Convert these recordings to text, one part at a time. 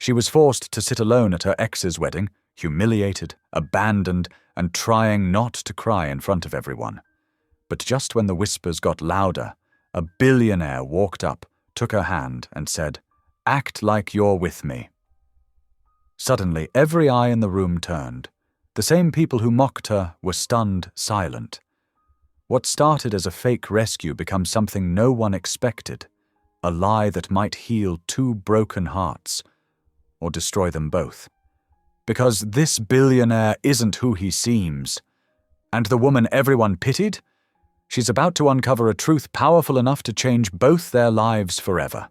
She was forced to sit alone at her ex's wedding, humiliated, abandoned, and trying not to cry in front of everyone. But just when the whispers got louder, a billionaire walked up, took her hand, and said, "Act like you're with me." Suddenly, every eye in the room turned. The same people who mocked her were stunned silent. What started as a fake rescue becomes something no one expected, a lie that might heal two broken hearts, or destroy them both. Because this billionaire isn't who he seems. And the woman everyone pitied? She's about to uncover a truth powerful enough to change both their lives forever.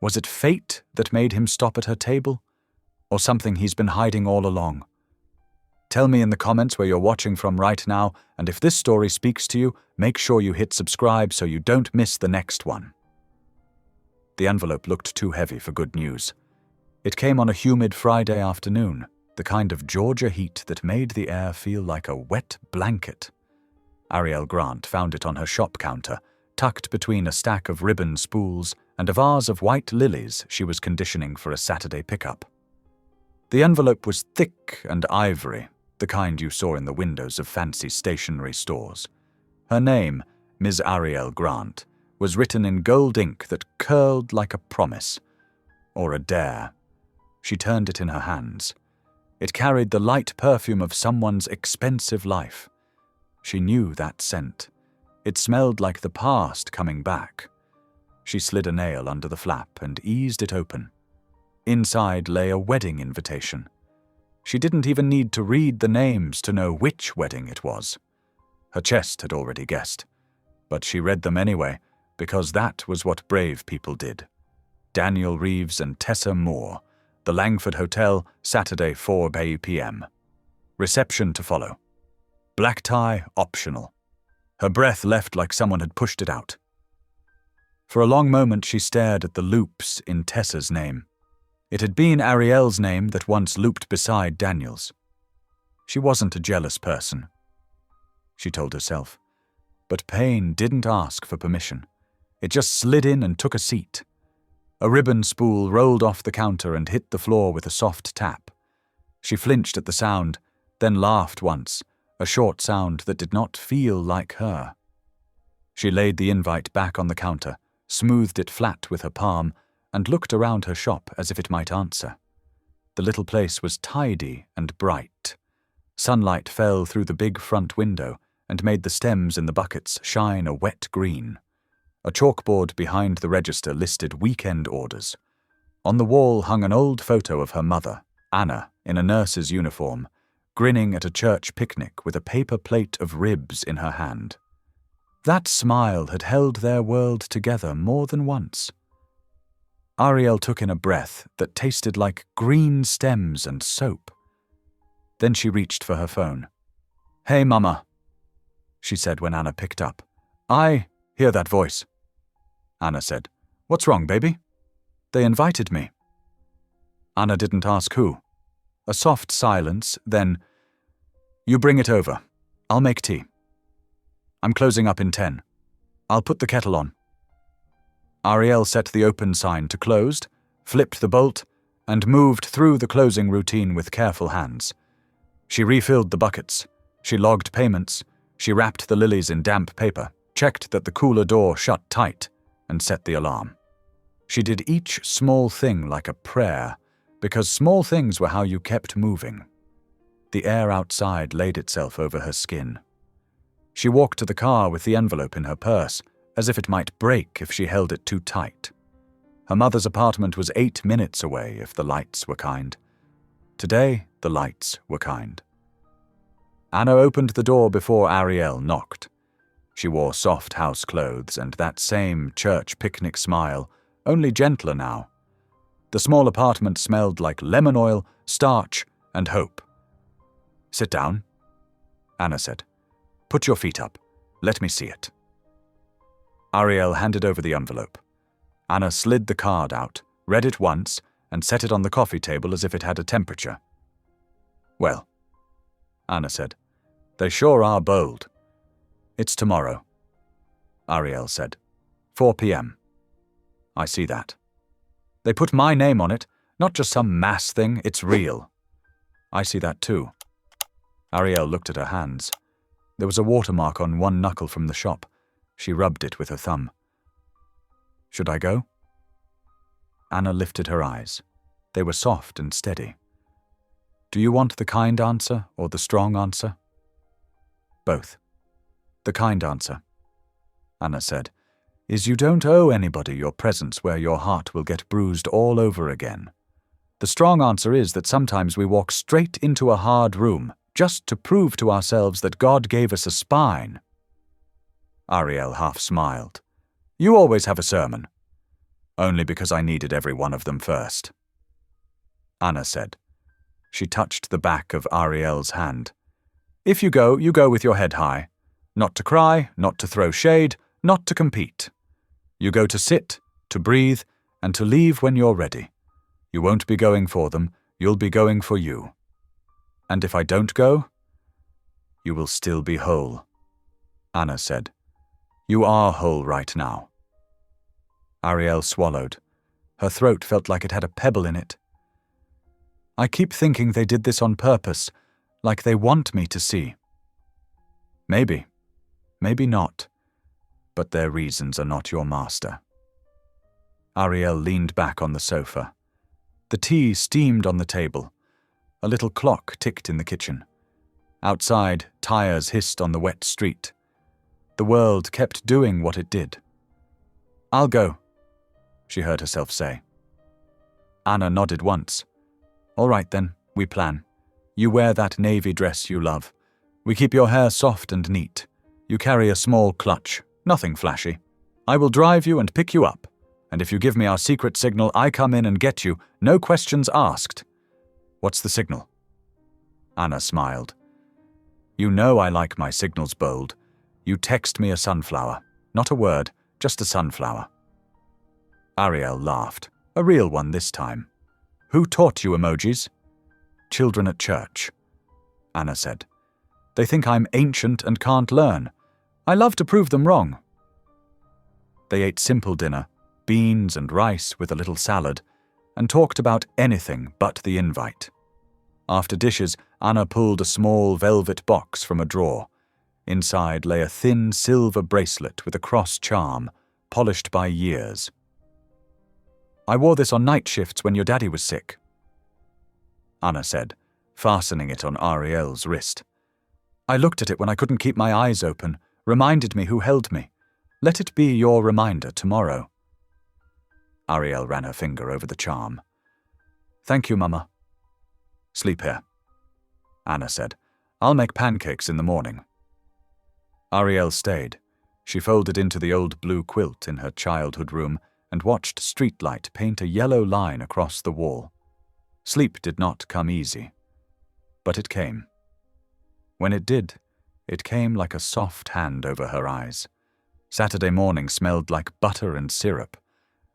Was it fate that made him stop at her table? Or something he's been hiding all along? Tell me in the comments where you're watching from right now, and if this story speaks to you, make sure you hit subscribe so you don't miss the next one. The envelope looked too heavy for good news. It came on a humid Friday afternoon, the kind of Georgia heat that made the air feel like a wet blanket. Ariel Grant found it on her shop counter, tucked between a stack of ribbon spools and a vase of white lilies she was conditioning for a Saturday pickup. The envelope was thick and ivory, the kind you saw in the windows of fancy stationery stores. Her name, Ms. Ariel Grant, was written in gold ink that curled like a promise, or a dare. She turned it in her hands. It carried the light perfume of someone's expensive life. She knew that scent. It smelled like the past coming back. She slid a nail under the flap and eased it open. Inside lay a wedding invitation. She didn't even need to read the names to know which wedding it was. Her chest had already guessed, but she read them anyway, because that was what brave people did. Daniel Reeves and Tessa Moore, the Langford Hotel, Saturday 4 p.m. Reception to follow. Black tie optional. Her breath left like someone had pushed it out. For a long moment she stared at the loops in Tessa's name. It had been Ariel's name that once looped beside Daniel's. She wasn't a jealous person, she told herself. But pain didn't ask for permission. It just slid in and took a seat. A ribbon spool rolled off the counter and hit the floor with a soft tap. She flinched at the sound, then laughed once, a short sound that did not feel like her. She laid the invite back on the counter, smoothed it flat with her palm, and looked around her shop as if it might answer. The little place was tidy and bright. Sunlight fell through the big front window and made the stems in the buckets shine a wet green. A chalkboard behind the register listed weekend orders. On the wall hung an old photo of her mother, Anna, in a nurse's uniform, grinning at a church picnic with a paper plate of ribs in her hand. That smile had held their world together more than once. Ariel took in a breath that tasted like green stems and soap. Then she reached for her phone. "Hey, Mama," she said when Anna picked up. "I hear that voice," Anna said. "What's wrong, baby?" "They invited me." Anna didn't ask who. A soft silence, then, "You bring it over. I'll make tea. I'm closing up in 10. I'll put the kettle on." Ariel set the open sign to closed, flipped the bolt, and moved through the closing routine with careful hands. She refilled the buckets. She logged payments. She wrapped the lilies in damp paper, checked that the cooler door shut tight, and set the alarm. She did each small thing like a prayer, because small things were how you kept moving. The air outside laid itself over her skin. She walked to the car with the envelope in her purse, as if it might break if she held it too tight. Her mother's apartment was 8 minutes away if the lights were kind. Today, the lights were kind. Anna opened the door before Ariel knocked. She wore soft house clothes and that same church picnic smile, only gentler now. The small apartment smelled like lemon oil, starch, and hope. "Sit down," Anna said. "Put your feet up. Let me see it." Ariel handed over the envelope. Anna slid the card out, read it once, and set it on the coffee table as if it had a temperature. "Well," Anna said, "they sure are bold." "It's tomorrow," Ariel said. 4 p.m. "I see that. They put my name on it, Not just some mass thing, it's real. I see that too. Ariel looked at her hands. There was a watermark on one knuckle from the shop. She rubbed it with her thumb. Should I go? Anna lifted her eyes. They were soft and steady. Do you want the kind answer or the strong answer? Both. The kind answer, Anna said, is you don't owe anybody your presence where your heart will get bruised all over again. The strong answer is that sometimes we walk straight into a hard room just to prove to ourselves that God gave us a spine. Ariel half smiled. You always have a sermon. Only because I needed every one of them first. Anna said. She touched the back of Ariel's hand. If you go with your head high. Not to cry, not to throw shade, not to compete. You go to sit, to breathe, and to leave when you're ready. You won't be going for them, you'll be going for you. And if I don't go, you will still be whole, Anna said. You are whole right now. Ariel swallowed. Her throat felt like it had a pebble in it. I keep thinking they did this on purpose, like they want me to see. Maybe. Maybe not. But their reasons are not your master. Ariel leaned back on the sofa. The tea steamed on the table. A little clock ticked in the kitchen. Outside, tires hissed on the wet street. The world kept doing what it did. I'll go, she heard herself say. Anna nodded once. All right then, we plan. You wear that navy dress you love. We keep your hair soft and neat. You carry a small clutch, nothing flashy. I will drive you and pick you up. And if you give me our secret signal, I come in and get you, no questions asked. What's the signal? Anna smiled. You know I like my signals bold. You text me a sunflower. Not a word, just a sunflower. Ariel laughed. A real one this time. Who taught you emojis? Children at church, Anna said. They think I'm ancient and can't learn. I love to prove them wrong. They ate simple dinner, beans and rice with a little salad, and talked about anything but the invite. After dishes, Anna pulled a small velvet box from a drawer. Inside lay a thin silver bracelet with a cross charm, polished by years. I wore this on night shifts when your daddy was sick, Anna said, fastening it on Ariel's wrist. I looked at it when I couldn't keep my eyes open, reminded me who held me. Let it be your reminder tomorrow. Ariel ran her finger over the charm. Thank you, Mama. Sleep here, Anna said. I'll make pancakes in the morning. Ariel stayed. She folded into the old blue quilt in her childhood room and watched streetlight paint a yellow line across the wall. Sleep did not come easy, but it came. When it did, it came like a soft hand over her eyes. Saturday morning smelled like butter and syrup.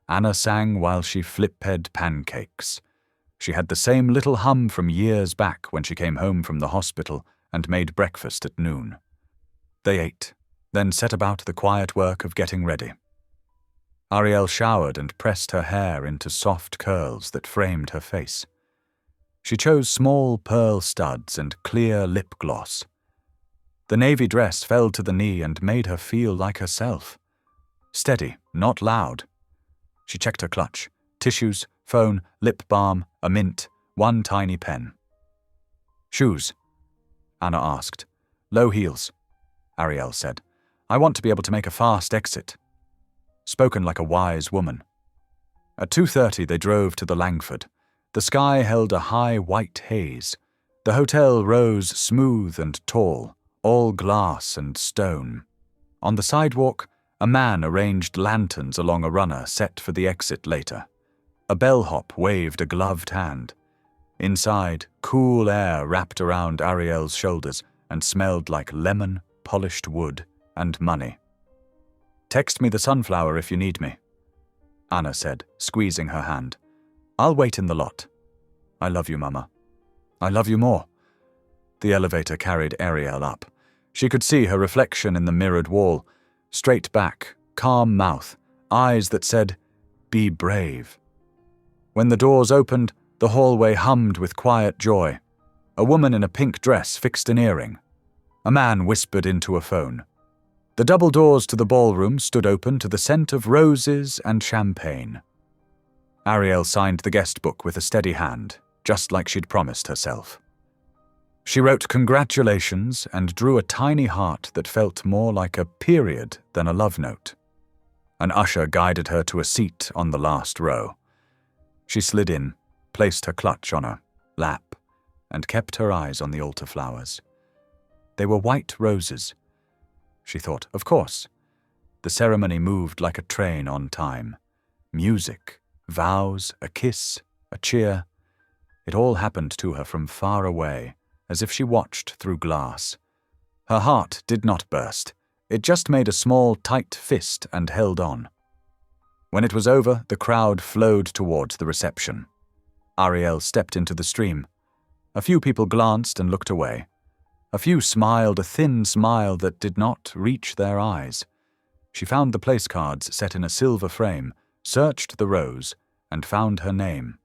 Anna sang while she flip-head pancakes. She had the same little hum from years back when she came home from the hospital and made breakfast at noon. They ate, then set about the quiet work of getting ready. Ariel showered and pressed her hair into soft curls that framed her face. She chose small pearl studs and clear lip gloss. The navy dress fell to the knee and made her feel like herself. Steady, not loud. She checked her clutch. Tissues, phone, lip balm, a mint, one tiny pen. Shoes? Anna asked. Low heels, Ariel said. I want to be able to make a fast exit. Spoken like a wise woman. At 2:30 they drove to the Langford. The sky held a high white haze. The hotel rose smooth and tall, all glass and stone. On the sidewalk, a man arranged lanterns along a runner set for the exit later. A bellhop waved a gloved hand. Inside, cool air wrapped around Ariel's shoulders and smelled like lemon, polished wood, and money. Text me the sunflower if you need me, Anna said, squeezing her hand. I'll wait in the lot. I love you, Mama. I love you more. The elevator carried Ariel up. She could see her reflection in the mirrored wall. Straight back, calm mouth, eyes that said, be brave. When the doors opened, The hallway hummed with quiet joy. A woman in a pink dress fixed an earring. A man whispered into a phone. The double doors to the ballroom stood open to the scent of roses and champagne. Ariel signed the guest book with a steady hand, just like she'd promised herself. She wrote congratulations and drew a tiny heart that felt more like a period than a love note. An usher guided her to a seat on the last row. She slid in, placed her clutch on her lap, and kept her eyes on the altar flowers. They were white roses. She thought, of course. The ceremony moved like a train on time. Music, vows, a kiss, a cheer. It all happened to her from far away, as if she watched through glass. Her heart did not burst. It just made a small, tight fist and held on. When it was over, the crowd flowed towards the reception. Ariel stepped into the stream. A few people glanced and looked away. A few smiled a thin smile that did not reach their eyes. She found the place cards set in a silver frame, searched the rows, and found her name.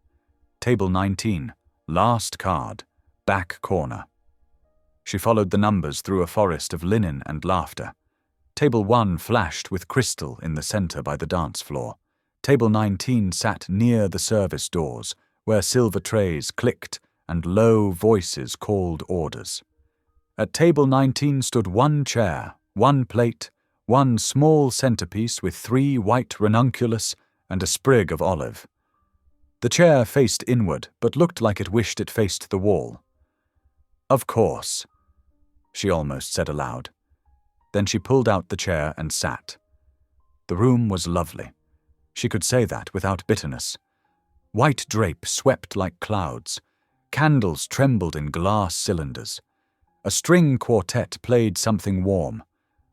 Table 19, last card, back corner. She followed the numbers through a forest of linen and laughter. Table 1 flashed with crystal in the center by the dance floor. Table 19 sat near the service doors, where silver trays clicked and low voices called orders. At table 19 stood one chair, one plate, one small centerpiece with 3 white ranunculus and a sprig of olive. The chair faced inward, but looked like it wished it faced the wall. "Of course," she almost said aloud. Then she pulled out the chair and sat. The room was lovely. She could say that without bitterness. White drape swept like clouds. Candles trembled in glass cylinders. A string quartet played something warm.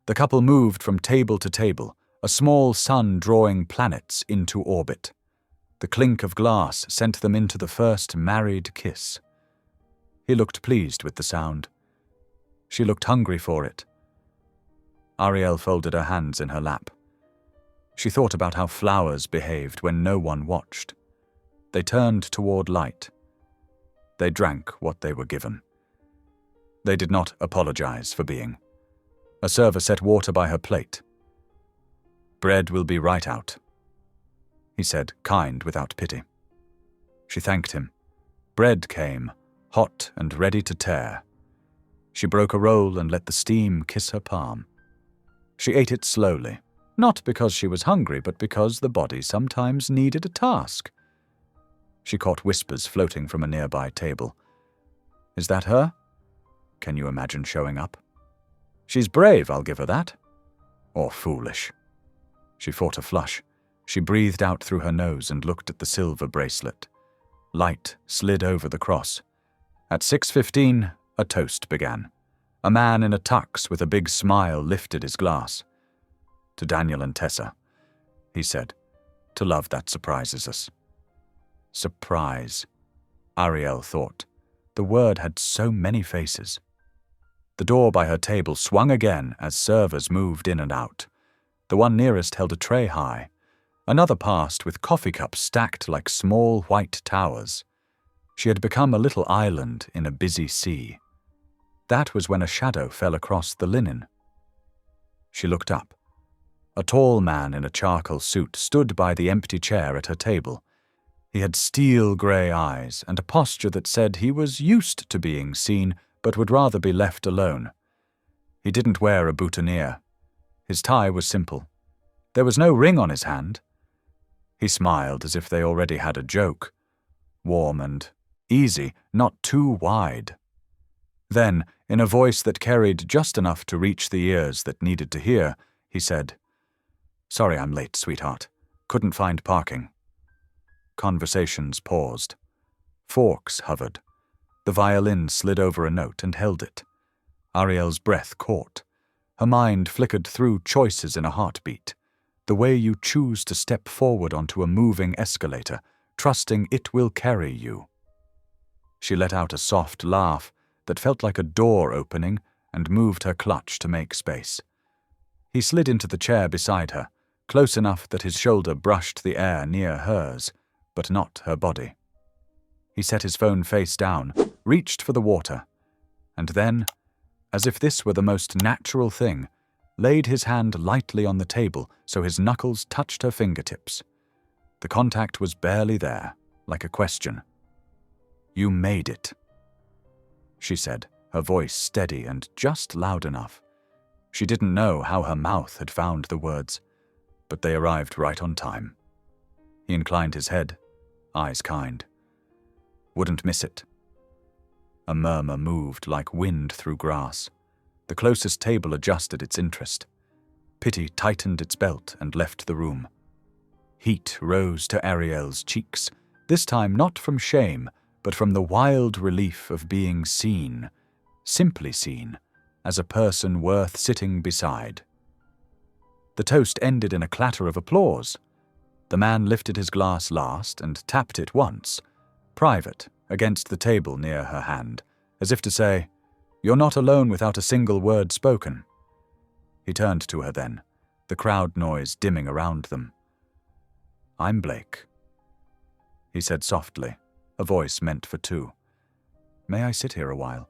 The couple moved from table to table, a small sun drawing planets into orbit. The clink of glass sent them into the first married kiss. He looked pleased with the sound. She looked hungry for it. Ariel folded her hands in her lap. She thought about how flowers behaved when no one watched. They turned toward light. They drank what they were given. They did not apologize for being. A server set water by her plate. "Bread will be right out," he said, kind without pity. She thanked him. Bread came, hot and ready to tear. She broke a roll and let the steam kiss her palm. She ate it slowly, not because she was hungry, but because the body sometimes needed a task. She caught whispers floating from a nearby table. "Is that her? Can you imagine showing up? She's brave, I'll give her that. Or foolish." She fought a flush. She breathed out through her nose and looked at the silver bracelet. Light slid over the cross. At 6:15, a toast began. A man in a tux with a big smile lifted his glass. "To Daniel and Tessa," he said, "to love that surprises us." Surprise, Ariel thought. The word had so many faces. The door by her table swung again as servers moved in and out. The one nearest held a tray high. Another passed with coffee cups stacked like small white towers. She had become a little island in a busy sea. That was when a shadow fell across the linen. She looked up. A tall man in a charcoal suit stood by the empty chair at her table. He had steel-grey eyes and a posture that said he was used to being seen but would rather be left alone. He didn't wear a boutonniere. His tie was simple. There was no ring on his hand. He smiled as if they already had a joke. Warm and easy, not too wide. Then, in a voice that carried just enough to reach the ears that needed to hear, he said, "Sorry I'm late, sweetheart. Couldn't find parking." Conversations paused. Forks hovered. The violin slid over a note and held it. Ariel's breath caught. Her mind flickered through choices in a heartbeat. The way you choose to step forward onto a moving escalator, trusting it will carry you. She let out a soft laugh that felt like a door opening and moved her clutch to make space. He slid into the chair beside her, close enough that his shoulder brushed the air near hers, but not her body. He set his phone face down, reached for the water, and then, as if this were the most natural thing, laid his hand lightly on the table so his knuckles touched her fingertips. The contact was barely there, like a question. "You made it," she said, her voice steady and just loud enough. She didn't know how her mouth had found the words, but they arrived right on time. He inclined his head, eyes kind. "Wouldn't miss it." A murmur moved like wind through grass. The closest table adjusted its interest. Pity tightened its belt and left the room. Heat rose to Ariel's cheeks, this time not from shame, but from the wild relief of being seen, simply seen, as a person worth sitting beside. The toast ended in a clatter of applause. The man lifted his glass last and tapped it once, private, against the table near her hand, as if to say, "You're not alone without a single word spoken." He turned to her then, the crowd noise dimming around them. "I'm Blake," he said softly, a voice meant for two. "May I sit here a while?"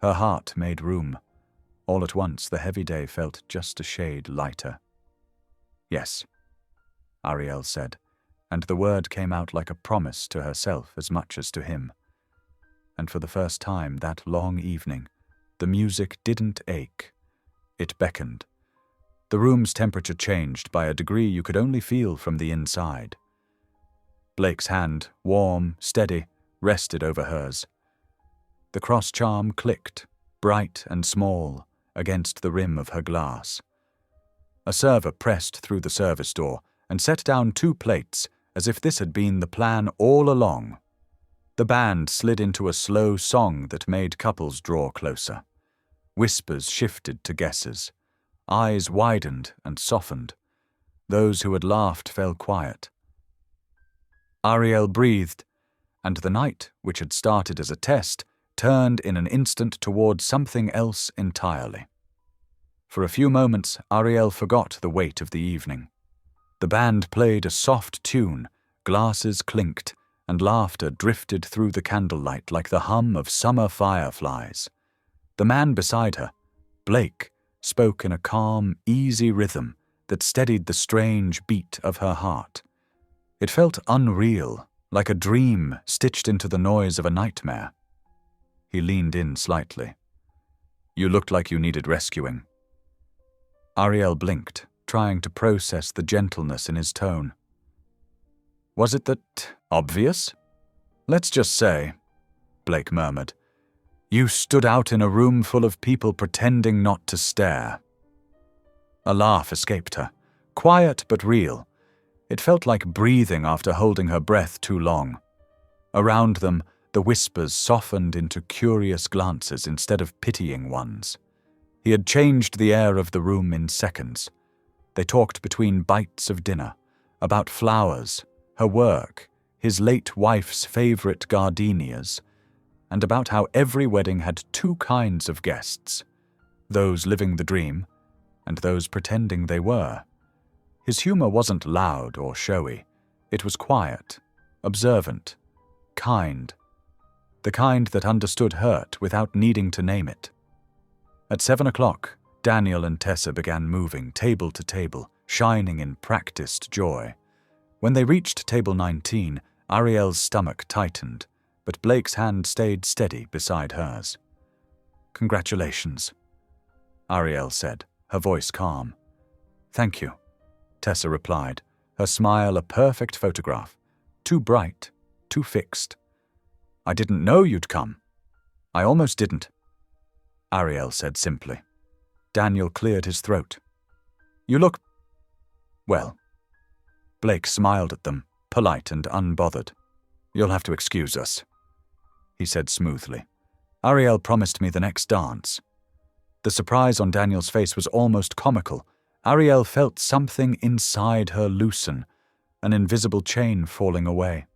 Her heart made room. All at once the heavy day felt just a shade lighter. "Yes," Ariel said, and the word came out like a promise to herself as much as to him. And for the first time that long evening, the music didn't ache. It beckoned. The room's temperature changed by a degree you could only feel from the inside. Blake's hand, warm, steady, rested over hers. The cross charm clicked, bright and small, against the rim of her glass. A server pressed through the service door and set down 2 plates as if this had been the plan all along. The band slid into a slow song that made couples draw closer. Whispers shifted to guesses. Eyes widened and softened. Those who had laughed fell quiet. Ariel breathed, and the night, which had started as a test, turned in an instant toward something else entirely. For a few moments, Ariel forgot the weight of the evening. The band played a soft tune, glasses clinked, and laughter drifted through the candlelight like the hum of summer fireflies. The man beside her, Blake, spoke in a calm, easy rhythm that steadied the strange beat of her heart. It felt unreal, like a dream stitched into the noise of a nightmare. He leaned in slightly. "You looked like you needed rescuing." Ariel blinked, trying to process the gentleness in his tone. "Was it that obvious?" "Let's just say," Blake murmured, "you stood out in a room full of people pretending not to stare." A laugh escaped her, quiet but real. It felt like breathing after holding her breath too long. Around them, the whispers softened into curious glances instead of pitying ones. He had changed the air of the room in seconds. They talked between bites of dinner, about flowers, her work, his late wife's favorite gardenias, and about how every wedding had 2 kinds of guests, those living the dream and those pretending they were. His humor wasn't loud or showy. It was quiet, observant, kind, the kind that understood hurt without needing to name it. At 7 o'clock, Daniel and Tessa began moving table to table, shining in practiced joy. When they reached table 19, Ariel's stomach tightened, but Blake's hand stayed steady beside hers. "Congratulations," Ariel said, her voice calm. "Thank you," Tessa replied, her smile a perfect photograph. Too bright, too fixed. "I didn't know you'd come." "I almost didn't," Ariel said simply. Daniel cleared his throat. "You look... well." Blake smiled at them, polite and unbothered. "You'll have to excuse us," he said smoothly. "Ariel promised me the next dance." The surprise on Daniel's face was almost comical. Ariel felt something inside her loosen, an invisible chain falling away.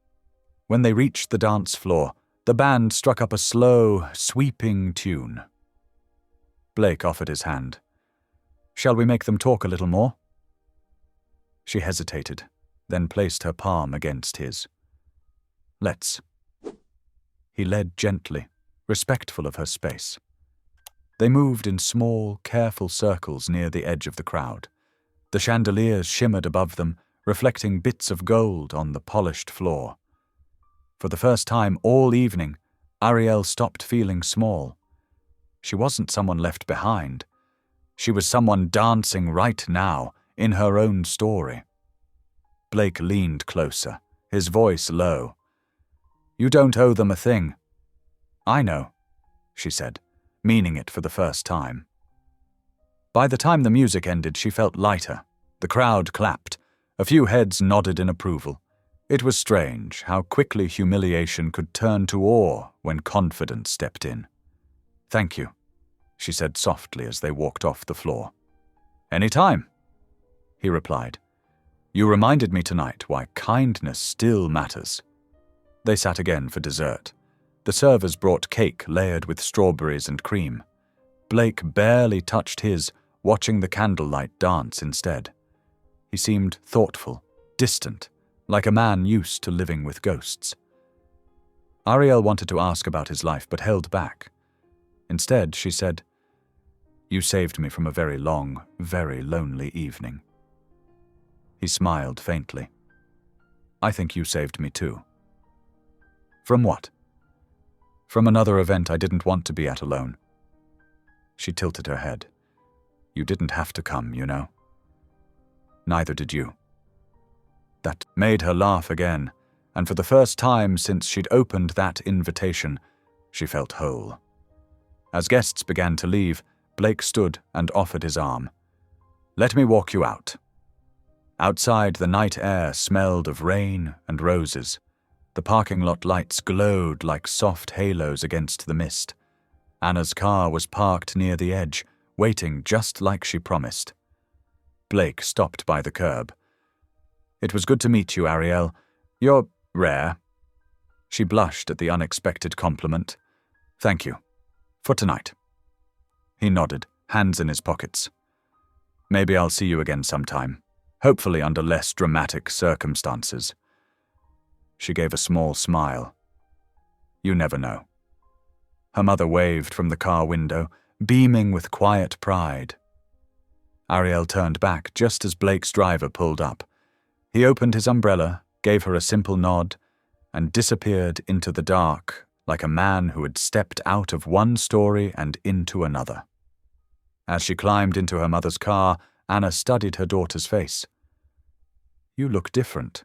When they reached the dance floor, the band struck up a slow, sweeping tune. Blake offered his hand. "Shall we make them talk a little more?" She hesitated, then placed her palm against his. "Let's." He led gently, respectful of her space. They moved in small, careful circles near the edge of the crowd. The chandeliers shimmered above them, reflecting bits of gold on the polished floor. For the first time all evening, Ariel stopped feeling small. She wasn't someone left behind. She was someone dancing right now, in her own story. Blake leaned closer, his voice low. "You don't owe them a thing." "I know," she said, meaning it for the first time. By the time the music ended, she felt lighter. The crowd clapped. A few heads nodded in approval. It was strange how quickly humiliation could turn to awe when confidence stepped in. "Thank you," she said softly as they walked off the floor. "Any time," he replied. "You reminded me tonight why kindness still matters." They sat again for dessert. The servers brought cake layered with strawberries and cream. Blake barely touched his, watching the candlelight dance instead. He seemed thoughtful, distant, like a man used to living with ghosts. Ariel wanted to ask about his life but held back. Instead, she said, "You saved me from a very long, very lonely evening." He smiled faintly. "I think you saved me too." "From what?" "From another event I didn't want to be at alone." She tilted her head. "You didn't have to come, you know." "Neither did you." That made her laugh again, and for the first time since she'd opened that invitation, she felt whole. As guests began to leave, Blake stood and offered his arm. "Let me walk you out." Outside, the night air smelled of rain and roses. The parking lot lights glowed like soft halos against the mist. Anna's car was parked near the edge, waiting just like she promised. Blake stopped by the curb. "It was good to meet you, Ariel. You're rare." She blushed at the unexpected compliment. "Thank you. For tonight." He nodded, hands in his pockets. "Maybe I'll see you again sometime, hopefully under less dramatic circumstances." She gave a small smile. "You never know." Her mother waved from the car window, beaming with quiet pride. Ariel turned back just as Blake's driver pulled up. He opened his umbrella, gave her a simple nod, and disappeared into the dark like a man who had stepped out of one story and into another. As she climbed into her mother's car, Anna studied her daughter's face. "You look different."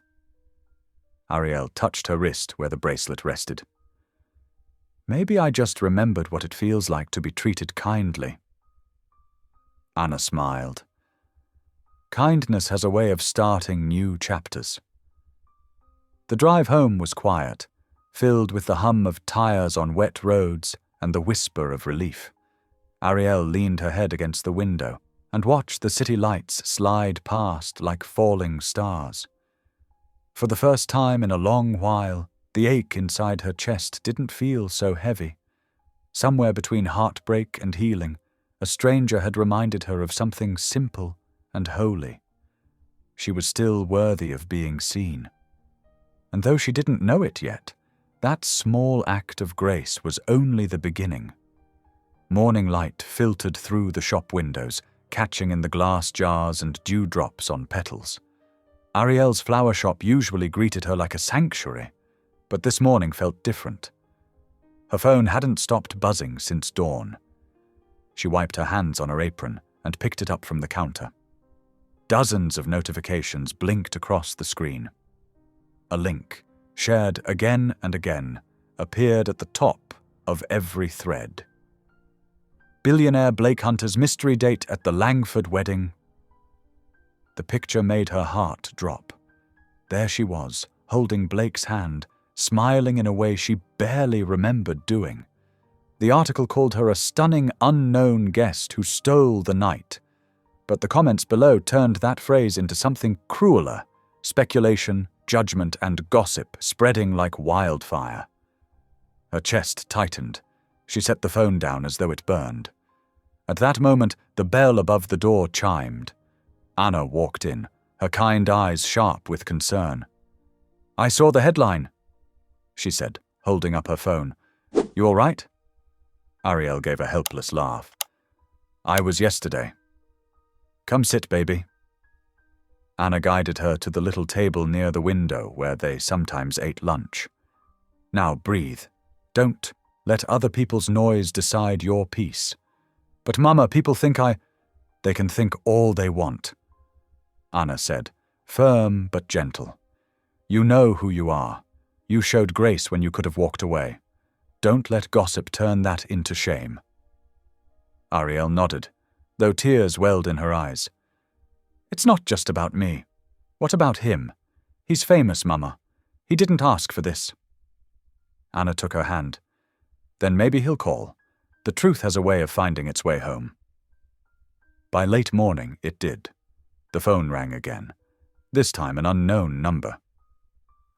Ariel touched her wrist where the bracelet rested. "Maybe I just remembered what it feels like to be treated kindly." Anna smiled. Kindness has a way of starting new chapters. The drive home was quiet, filled with the hum of tires on wet roads and the whisper of relief. Ariel leaned her head against the window and watched the city lights slide past like falling stars. For the first time in a long while, the ache inside her chest didn't feel so heavy. Somewhere between heartbreak and healing, a stranger had reminded her of something simple and holy. She was still worthy of being seen. And though she didn't know it yet, that small act of grace was only the beginning. Morning light filtered through the shop windows, catching in the glass jars and dewdrops on petals. Ariel's flower shop usually greeted her like a sanctuary, but this morning felt different. Her phone hadn't stopped buzzing since dawn. She wiped her hands on her apron and picked it up from the counter. Dozens of notifications blinked across the screen. A link, shared again and again, appeared at the top of every thread. Billionaire Blake Hunter's mystery date at the Langford wedding. The picture made her heart drop. There she was, holding Blake's hand, smiling in a way she barely remembered doing. The article called her a stunning unknown guest who stole the night, but the comments below turned that phrase into something crueler: speculation, judgment, and gossip spreading like wildfire. Her chest tightened. She set the phone down as though it burned. At that moment, the bell above the door chimed. Anna walked in, her kind eyes sharp with concern. "I saw the headline," she said, holding up her phone. You all right? Ariel gave a helpless laugh. I was yesterday. Come sit, baby. Anna guided her to the little table near the window where they sometimes ate lunch. Now breathe. Don't let other people's noise decide your peace. But Mama, people think They can think all they want. Anna said, firm but gentle. You know who you are. You showed grace when you could have walked away. Don't let gossip turn that into shame. Ariel nodded, though tears welled in her eyes. It's not just about me. What about him? He's famous, Mama. He didn't ask for this. Anna took her hand. Then maybe he'll call. The truth has a way of finding its way home. By late morning, it did. The phone rang again, this time an unknown number.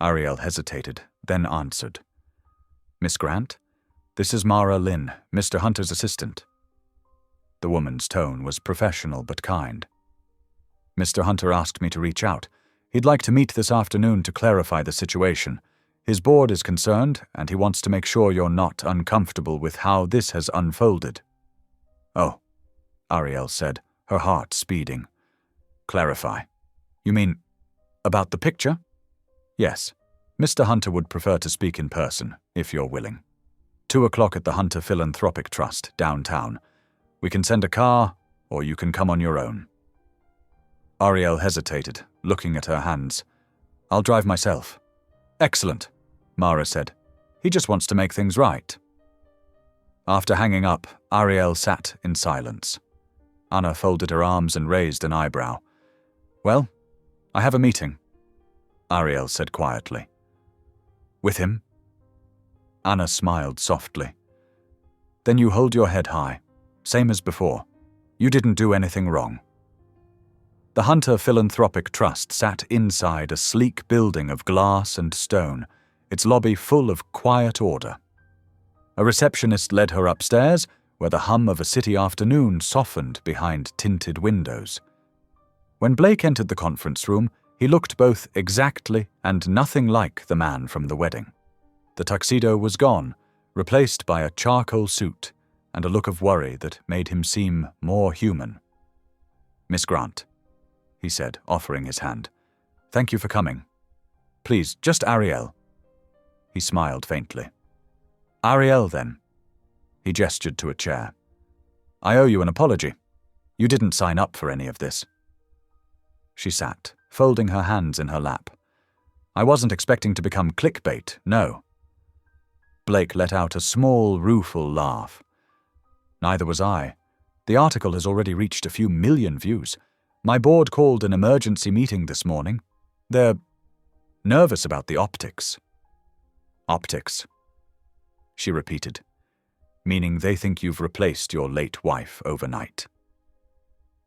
Ariel hesitated, then answered. Miss Grant? This is Mara Lynn, Mr. Hunter's assistant. The woman's tone was professional but kind. Mr. Hunter asked me to reach out. He'd like to meet this afternoon to clarify the situation. His board is concerned, and he wants to make sure you're not uncomfortable with how this has unfolded. Oh, Ariel said, her heart speeding. Clarify. You mean, about the picture? Yes. Mr. Hunter would prefer to speak in person, if you're willing. 2:00 at the Hunter Philanthropic Trust, downtown. We can send a car, or you can come on your own. Ariel hesitated, looking at her hands. I'll drive myself. Excellent, Mara said. He just wants to make things right. After hanging up, Ariel sat in silence. Anna folded her arms and raised an eyebrow. Well, I have a meeting, Ariel said quietly. With him? Anna smiled softly. Then you hold your head high, same as before. You didn't do anything wrong. The Hunter Philanthropic Trust sat inside a sleek building of glass and stone, its lobby full of quiet order. A receptionist led her upstairs, where the hum of a city afternoon softened behind tinted windows. When Blake entered the conference room, he looked both exactly and nothing like the man from the wedding. The tuxedo was gone, replaced by a charcoal suit and a look of worry that made him seem more human. Miss Grant, he said, offering his hand. Thank you for coming. Please, just Ariel. He smiled faintly. Ariel, then. He gestured to a chair. I owe you an apology. You didn't sign up for any of this. She sat, folding her hands in her lap. I wasn't expecting to become clickbait, no. Blake let out a small, rueful laugh. Neither was I. The article has already reached a few million views. My board called an emergency meeting this morning. They're nervous about the optics. Optics, she repeated, meaning they think you've replaced your late wife overnight.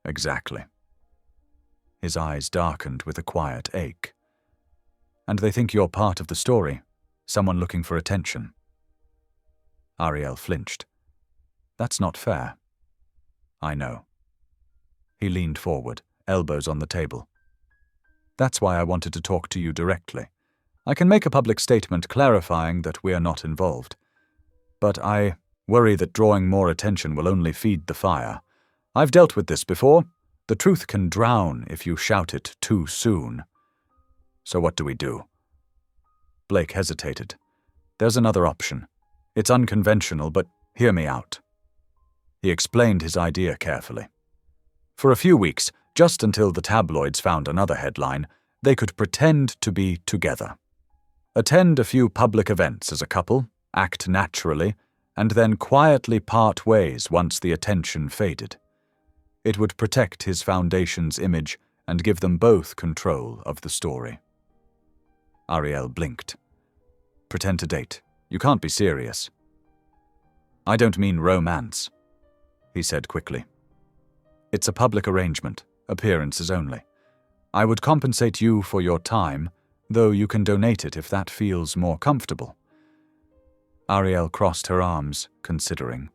Exactly. His eyes darkened with a quiet ache. And they think you're part of the story, someone looking for attention. Ariel flinched. That's not fair. I know. He leaned forward, elbows on the table. That's why I wanted to talk to you directly. I can make a public statement clarifying that we are not involved. But I worry that drawing more attention will only feed the fire. I've dealt with this before. The truth can drown if you shout it too soon. So what do we do? Blake hesitated. There's another option. It's unconventional, but hear me out. He explained his idea carefully. For a few weeks, just until the tabloids found another headline, they could pretend to be together. Attend a few public events as a couple, act naturally, and then quietly part ways once the attention faded. It would protect his foundation's image and give them both control of the story. Ariel blinked. Pretend to date. You can't be serious. I don't mean romance, he said quickly. It's a public arrangement, appearances only. I would compensate you for your time, though you can donate it if that feels more comfortable. Ariel crossed her arms, considering.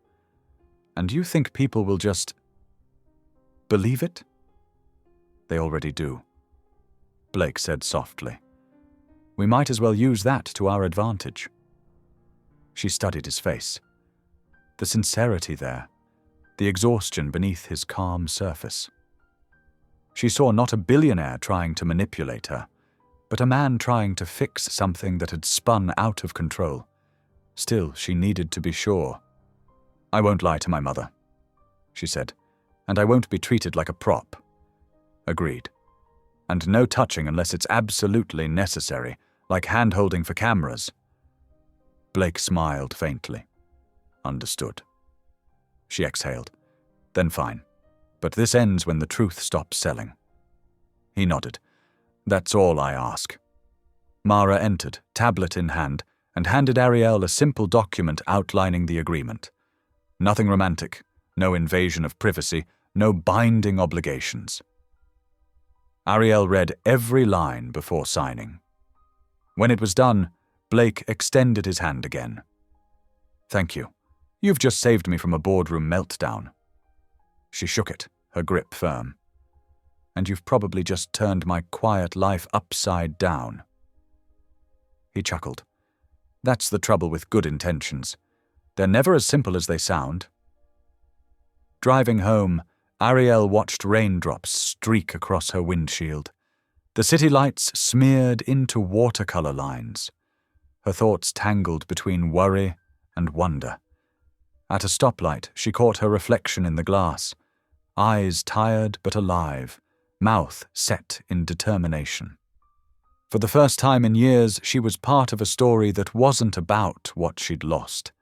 And you think people will just believe it? They already do. Blake said softly. We might as well use that to our advantage. She studied his face. The sincerity there, the exhaustion beneath his calm surface. She saw not a billionaire trying to manipulate her, but a man trying to fix something that had spun out of control. Still, she needed to be sure. "I won't lie to my mother," she said, "and I won't be treated like a prop." Agreed. "And no touching unless it's absolutely necessary, like hand-holding for cameras." Blake smiled faintly. "Understood." She exhaled. "Then fine. But this ends when the truth stops selling." He nodded. "That's all I ask." Mara entered, tablet in hand, and handed Ariel a simple document outlining the agreement. Nothing romantic, no invasion of privacy, no binding obligations. Ariel read every line before signing. When it was done, Blake extended his hand again. "Thank you. You've just saved me from a boardroom meltdown." She shook it, her grip firm. "And you've probably just turned my quiet life upside down." He chuckled. "That's the trouble with good intentions. They're never as simple as they sound." Driving home, Ariel watched raindrops streak across her windshield. The city lights smeared into watercolor lines. Her thoughts tangled between worry and wonder. At a stoplight, she caught her reflection in the glass. Eyes tired but alive, mouth set in determination. For the first time in years, she was part of a story that wasn't about what she'd lost.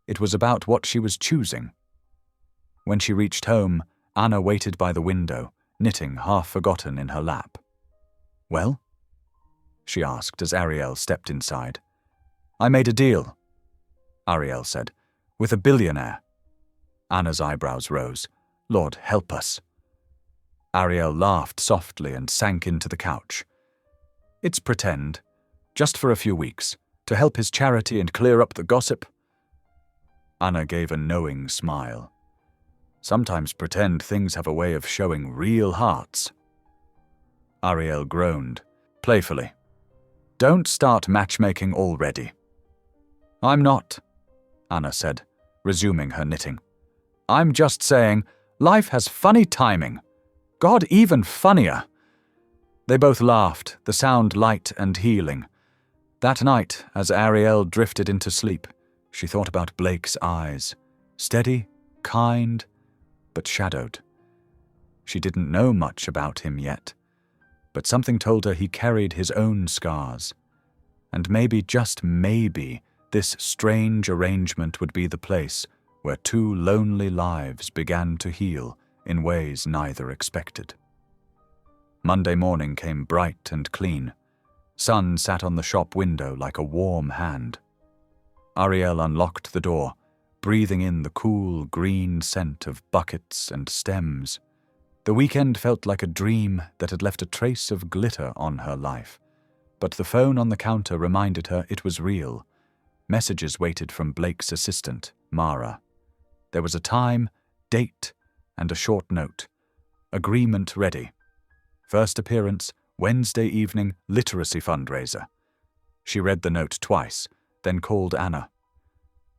It was about what she was choosing. When she reached home, Anna waited by the window, knitting half forgotten in her lap. "Well?" she asked as Ariel stepped inside. "I made a deal," Ariel said, "with a billionaire." Anna's eyebrows rose. "Lord help us." Ariel laughed softly and sank into the couch. "It's pretend, just for a few weeks, to help his charity and clear up the gossip." Anna gave a knowing smile. "Sometimes pretend things have a way of showing real hearts." Ariel groaned, playfully. "Don't start matchmaking already." "I'm not," Anna said, resuming her knitting. "I'm just saying, life has funny timing. God, even funnier." They both laughed, the sound light and healing. That night, as Ariel drifted into sleep, she thought about Blake's eyes. Steady, kind, but shadowed. She didn't know much about him yet, but something told her he carried his own scars. And maybe, just maybe, this strange arrangement would be the place where two lonely lives began to heal in ways neither expected. Monday morning came bright and clean. Sun sat on the shop window like a warm hand. Ariel unlocked the door, breathing in the cool, green scent of buckets and stems. The weekend felt like a dream that had left a trace of glitter on her life. But the phone on the counter reminded her it was real. Messages waited from Blake's assistant, Mara. There was a time, date, and a short note. Agreement ready. First appearance, Wednesday evening literacy fundraiser. She read the note twice, then called Anna.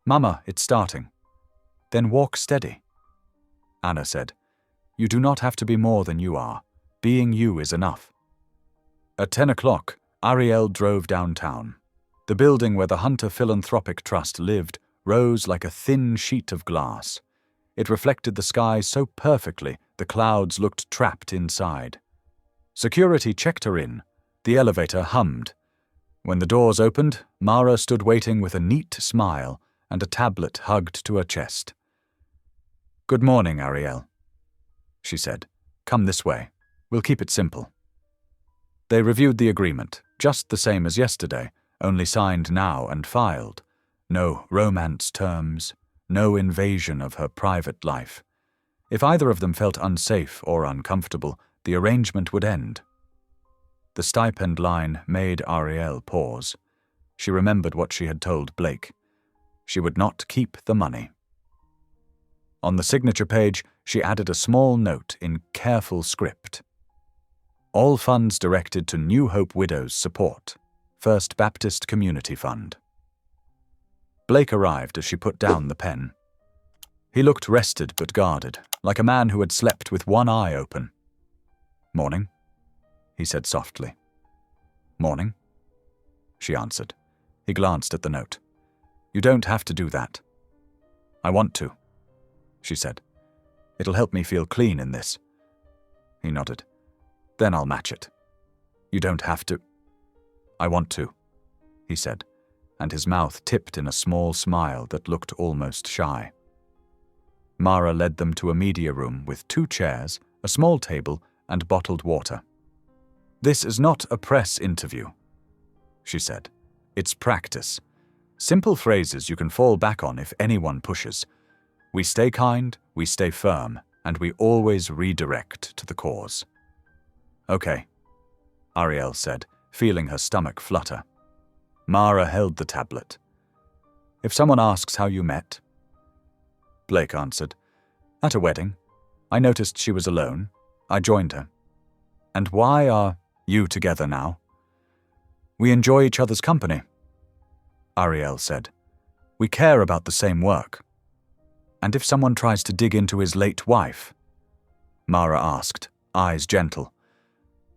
"Mama, it's starting." "Then walk steady." Anna said, "You do not have to be more than you are. Being you is enough." At 10 o'clock, Ariel drove downtown. The building where the Hunter Philanthropic Trust lived rose like a thin sheet of glass. It reflected the sky so perfectly the clouds looked trapped inside. Security checked her in. The elevator hummed. When the doors opened, Mara stood waiting with a neat smile and a tablet hugged to her chest. "Good morning, Ariel," she said. "Come this way. We'll keep it simple." They reviewed the agreement, just the same as yesterday, only signed now and filed. No romance terms, no invasion of her private life. If either of them felt unsafe or uncomfortable, the arrangement would end. The stipend line made Ariel pause. She remembered what she had told Blake. She would not keep the money. On the signature page, she added a small note in careful script. "All funds directed to New Hope Widows Support, First Baptist Community Fund." Blake arrived as she put down the pen. He looked rested but guarded, like a man who had slept with one eye open. "Morning," he said softly. "Morning," she answered. He glanced at the note. "You don't have to do that." "I want to," she said. "It'll help me feel clean in this." He nodded. "Then I'll match it." "You don't have to." "I want to," he said, and his mouth tipped in a small smile that looked almost shy. Mara led them to a media room with 2 chairs, a small table, and bottled water. "This is not a press interview," she said. "It's practice. Simple phrases you can fall back on if anyone pushes. We stay kind, we stay firm, and we always redirect to the cause." "Okay," Ariel said, feeling her stomach flutter. Mara held the tablet. "If someone asks how you met," Blake answered, "At a wedding. I noticed she was alone. I joined her." "And why are you together now?" "We enjoy each other's company," Ariel said. "We care about the same work." "And if someone tries to dig into his late wife?" Mara asked, eyes gentle.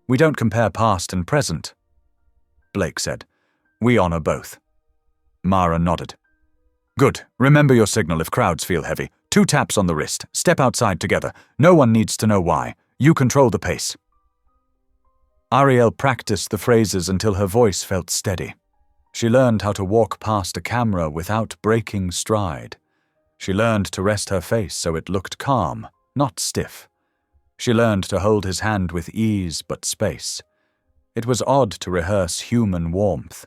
"We don't compare past and present," Blake said. "We honor both." Mara nodded. "Good. Remember your signal if crowds feel heavy. 2 taps on the wrist. Step outside together. No one needs to know why. You control the pace." Ariel practiced the phrases until her voice felt steady. She learned how to walk past a camera without breaking stride. She learned to rest her face so it looked calm, not stiff. She learned to hold his hand with ease but space. It was odd to rehearse human warmth.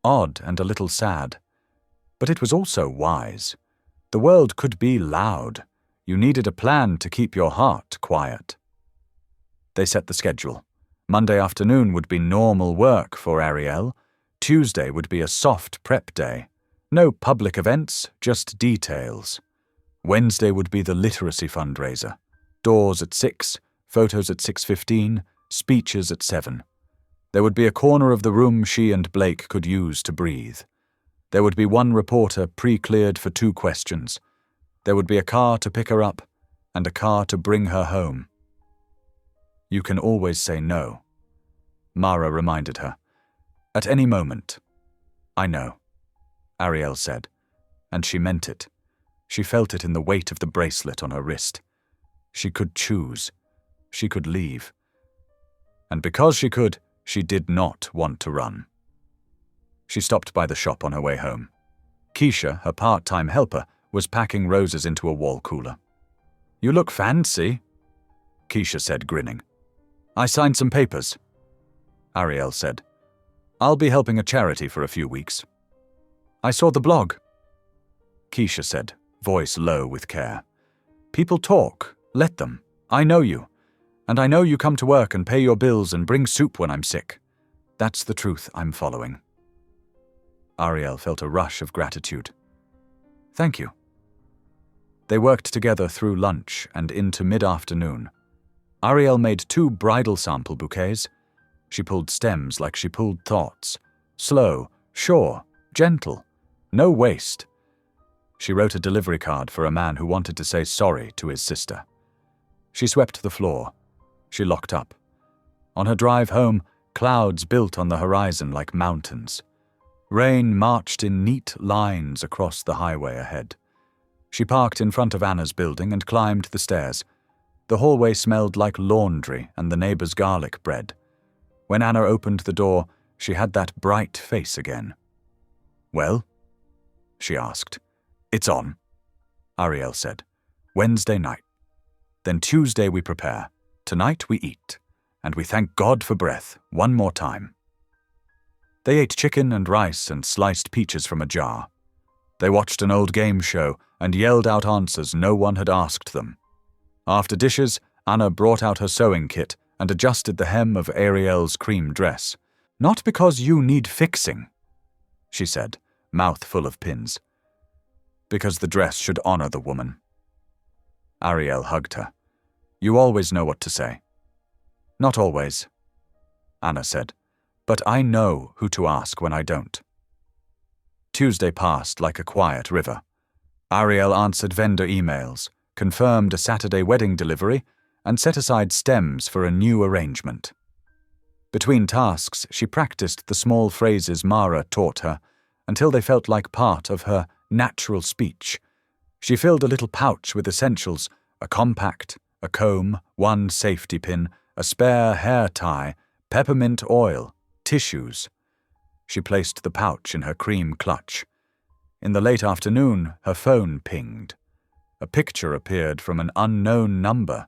Odd and a little sad. But it was also wise. The world could be loud. You needed a plan to keep your heart quiet. They set the schedule. Monday afternoon would be normal work for Ariel. Tuesday would be a soft prep day. No public events, just details. Wednesday would be the literacy fundraiser. Doors at 6, photos at 6:15, speeches at 7. There would be a corner of the room she and Blake could use to breathe. There would be 1 reporter pre-cleared for 2 questions. There would be a car to pick her up and a car to bring her home. "You can always say no," Mara reminded her. "At any moment." "I know," Ariel said, and she meant it. She felt it in the weight of the bracelet on her wrist. She could choose. She could leave. And because she could, she did not want to run. She stopped by the shop on her way home. Keisha, her part-time helper, was packing roses into a wall cooler. "You look fancy," Keisha said, grinning. "I signed some papers," Ariel said. "I'll be helping a charity for a few weeks." "I saw the blog," Keisha said, voice low with care. "People talk. Let them. I know you. And I know you come to work and pay your bills and bring soup when I'm sick. That's the truth I'm following." Ariel felt a rush of gratitude. "Thank you." They worked together through lunch and into mid-afternoon. Ariel made 2 bridal sample bouquets. She pulled stems like she pulled thoughts. Slow, sure, gentle, no waste. She wrote a delivery card for a man who wanted to say sorry to his sister. She swept the floor. She locked up. On her drive home, clouds built on the horizon like mountains. Rain marched in neat lines across the highway ahead. She parked in front of Anna's building and climbed the stairs. The hallway smelled like laundry and the neighbor's garlic bread. When Anna opened the door, she had that bright face again. "Well?" she asked. "It's on," Ariel said. "Wednesday night. Then Tuesday we prepare. Tonight we eat. And we thank God for breath, one more time." They ate chicken and rice and sliced peaches from a jar. They watched an old game show and yelled out answers no one had asked them. After dishes, Anna brought out her sewing kit and adjusted the hem of Ariel's cream dress. "Not because you need fixing," she said, mouth full of pins. "Because the dress should honor the woman." Ariel hugged her. "You always know what to say." "Not always," Anna said, "but I know who to ask when I don't." Tuesday passed like a quiet river. Ariel answered vendor emails, confirmed a Saturday wedding delivery, and set aside stems for a new arrangement. Between tasks, she practiced the small phrases Mara taught her until they felt like part of her natural speech. She filled a little pouch with essentials: a compact, a comb, one safety pin, a spare hair tie, peppermint oil, tissues. She placed the pouch in her cream clutch. In the late afternoon, her phone pinged. A picture appeared from an unknown number,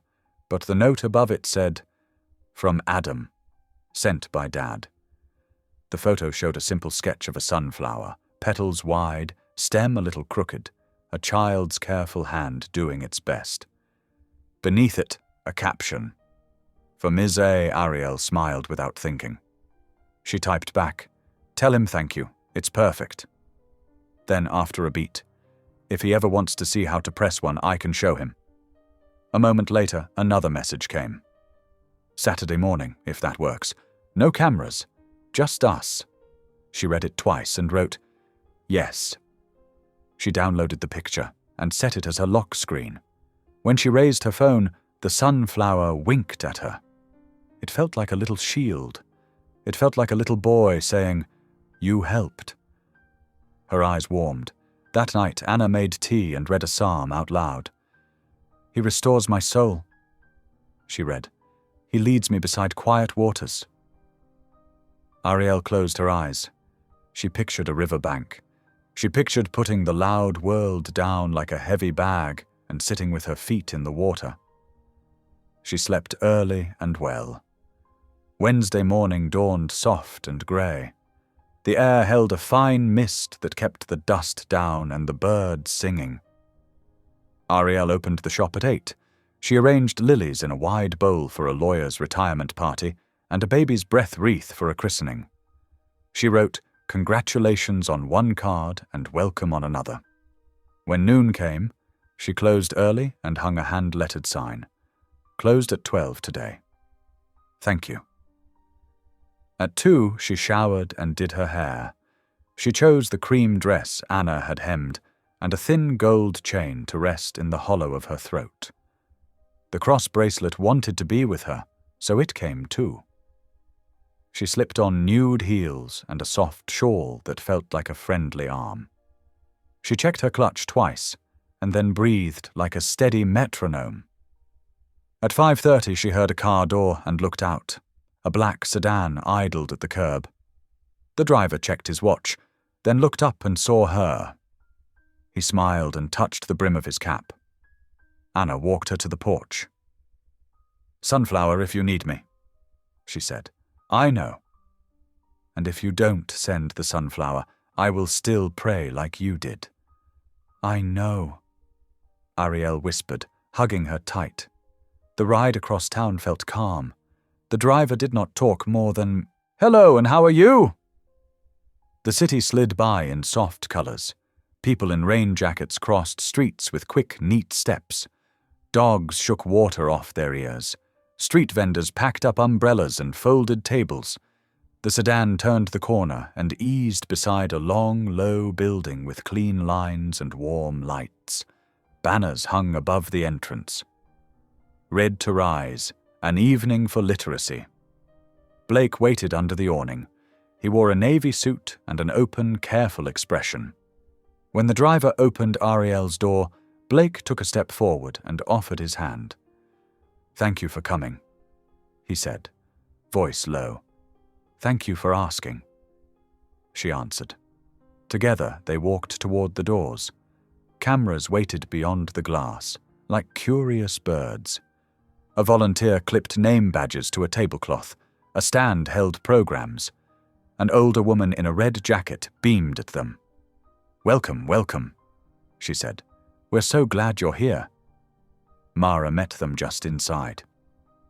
but the note above it said, "From Adam, sent by Dad." The photo showed a simple sketch of a sunflower, petals wide, stem a little crooked, a child's careful hand doing its best. Beneath it, a caption. For Ms. A, Ariel smiled without thinking. She typed back, "Tell him thank you, it's perfect." Then, after a beat, "If he ever wants to see how to press one, I can show him." A moment later, another message came. "Saturday morning, if that works. No cameras, just us." She read it twice and wrote, "Yes." She downloaded the picture and set it as her lock screen. When she raised her phone, the sunflower winked at her. It felt like a little shield. It felt like a little boy saying, "You helped." Her eyes warmed. That night, Anna made tea and read a psalm out loud. "He restores my soul," she read. "He leads me beside quiet waters." Ariel closed her eyes. She pictured a riverbank. She pictured putting the loud world down like a heavy bag and sitting with her feet in the water. She slept early and well. Wednesday morning dawned soft and grey. The air held a fine mist that kept the dust down and the birds singing. Ariel opened the shop at 8. She arranged lilies in a wide bowl for a lawyer's retirement party and a baby's breath wreath for a christening. She wrote, "Congratulations" on one card and "welcome" on another. When noon came, she closed early and hung a hand-lettered sign. "Closed at 12 today. Thank you." At 2, she showered and did her hair. She chose the cream dress Anna had hemmed and a thin gold chain to rest in the hollow of her throat. The cross bracelet wanted to be with her, so it came too. She slipped on nude heels and a soft shawl that felt like a friendly arm. She checked her clutch twice and then breathed like a steady metronome. At 5:30 she heard a car door and looked out. A black sedan idled at the curb. The driver checked his watch, then looked up and saw her. He smiled and touched the brim of his cap. Anna walked her to the porch. "Sunflower if you need me," she said. "I know. And if you don't send the sunflower, I will still pray like you did." "I know," Ariel whispered, hugging her tight. The ride across town felt calm. The driver did not talk more than, "Hello, and how are you?" The city slid by in soft colors. People in rain jackets crossed streets with quick, neat steps. Dogs shook water off their ears. Street vendors packed up umbrellas and folded tables. The sedan turned the corner and eased beside a long, low building with clean lines and warm lights. Banners hung above the entrance. "Read to Rise, an evening for literacy." Blake waited under the awning. He wore a navy suit and an open, careful expression. When the driver opened Ariel's door, Blake took a step forward and offered his hand. "Thank you for coming," he said, voice low. "Thank you for asking," she answered. Together they walked toward the doors. Cameras waited beyond the glass, like curious birds. A volunteer clipped name badges to a tablecloth. A stand held programs. An older woman in a red jacket beamed at them. "Welcome, welcome," she said. "We're so glad you're here." Mara met them just inside.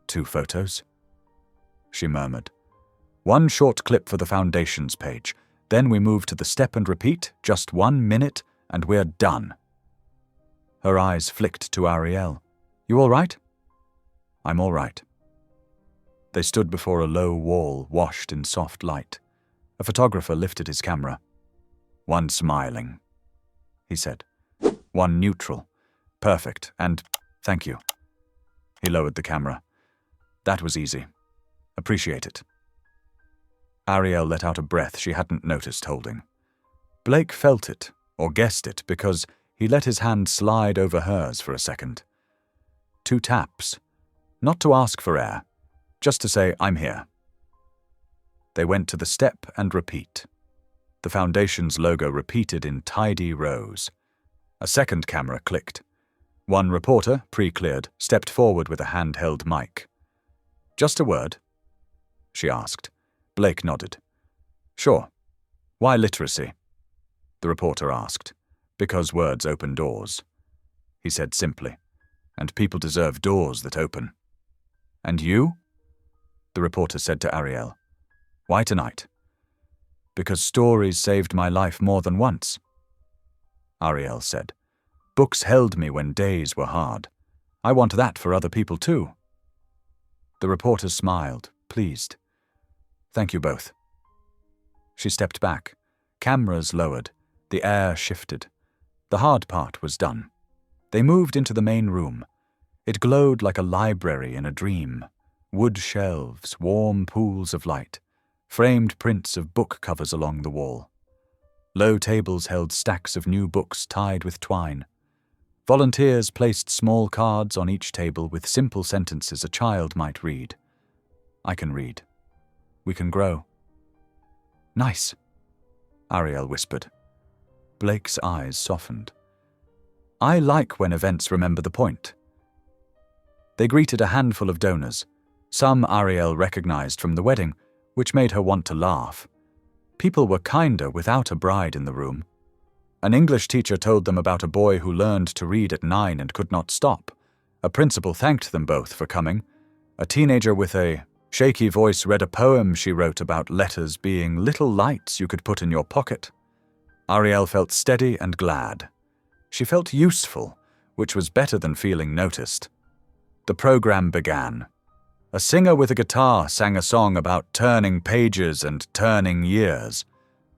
"2 photos?" she murmured. "One short clip for the foundations page. Then we move to the step and repeat, just 1 minute, and we're done." Her eyes flicked to Ariel. "You all right?" "I'm all right." They stood before a low wall washed in soft light. A photographer lifted his camera. One smiling, he said. One neutral. Perfect, and thank you. He lowered the camera. That was easy. Appreciate it. Ariel let out a breath she hadn't noticed holding. Blake felt it, or guessed it, because he let his hand slide over hers for a second. 2 taps. Not to ask for air, just to say, I'm here. They went to the step and repeat. The Foundation's logo repeated in tidy rows. A second camera clicked. One reporter, pre-cleared, stepped forward with a handheld mic. Just a word? She asked. Blake nodded. Sure. Why literacy? The reporter asked. Because words open doors. He said simply. And people deserve doors that open. And you? The reporter said to Ariel. Why tonight? Because stories saved my life more than once. Ariel said. Books held me when days were hard. I want that for other people too. The reporter smiled, pleased. Thank you both. She stepped back. Cameras lowered. The air shifted. The hard part was done. They moved into the main room. It glowed like a library in a dream. Wood shelves, warm pools of light, framed prints of book covers along the wall. Low tables held stacks of new books tied with twine. Volunteers placed small cards on each table with simple sentences a child might read. I can read. We can grow. Nice, Ariel whispered. Blake's eyes softened. I like when events remember the point. They greeted a handful of donors. Some Ariel recognized from the wedding, which made her want to laugh. People were kinder without a bride in the room. An English teacher told them about a boy who learned to read at 9 and could not stop. A principal thanked them both for coming. A teenager with a shaky voice read a poem she wrote about letters being little lights you could put in your pocket. Ariel felt steady and glad. She felt useful, which was better than feeling noticed. The program began. A singer with a guitar sang a song about turning pages and turning years.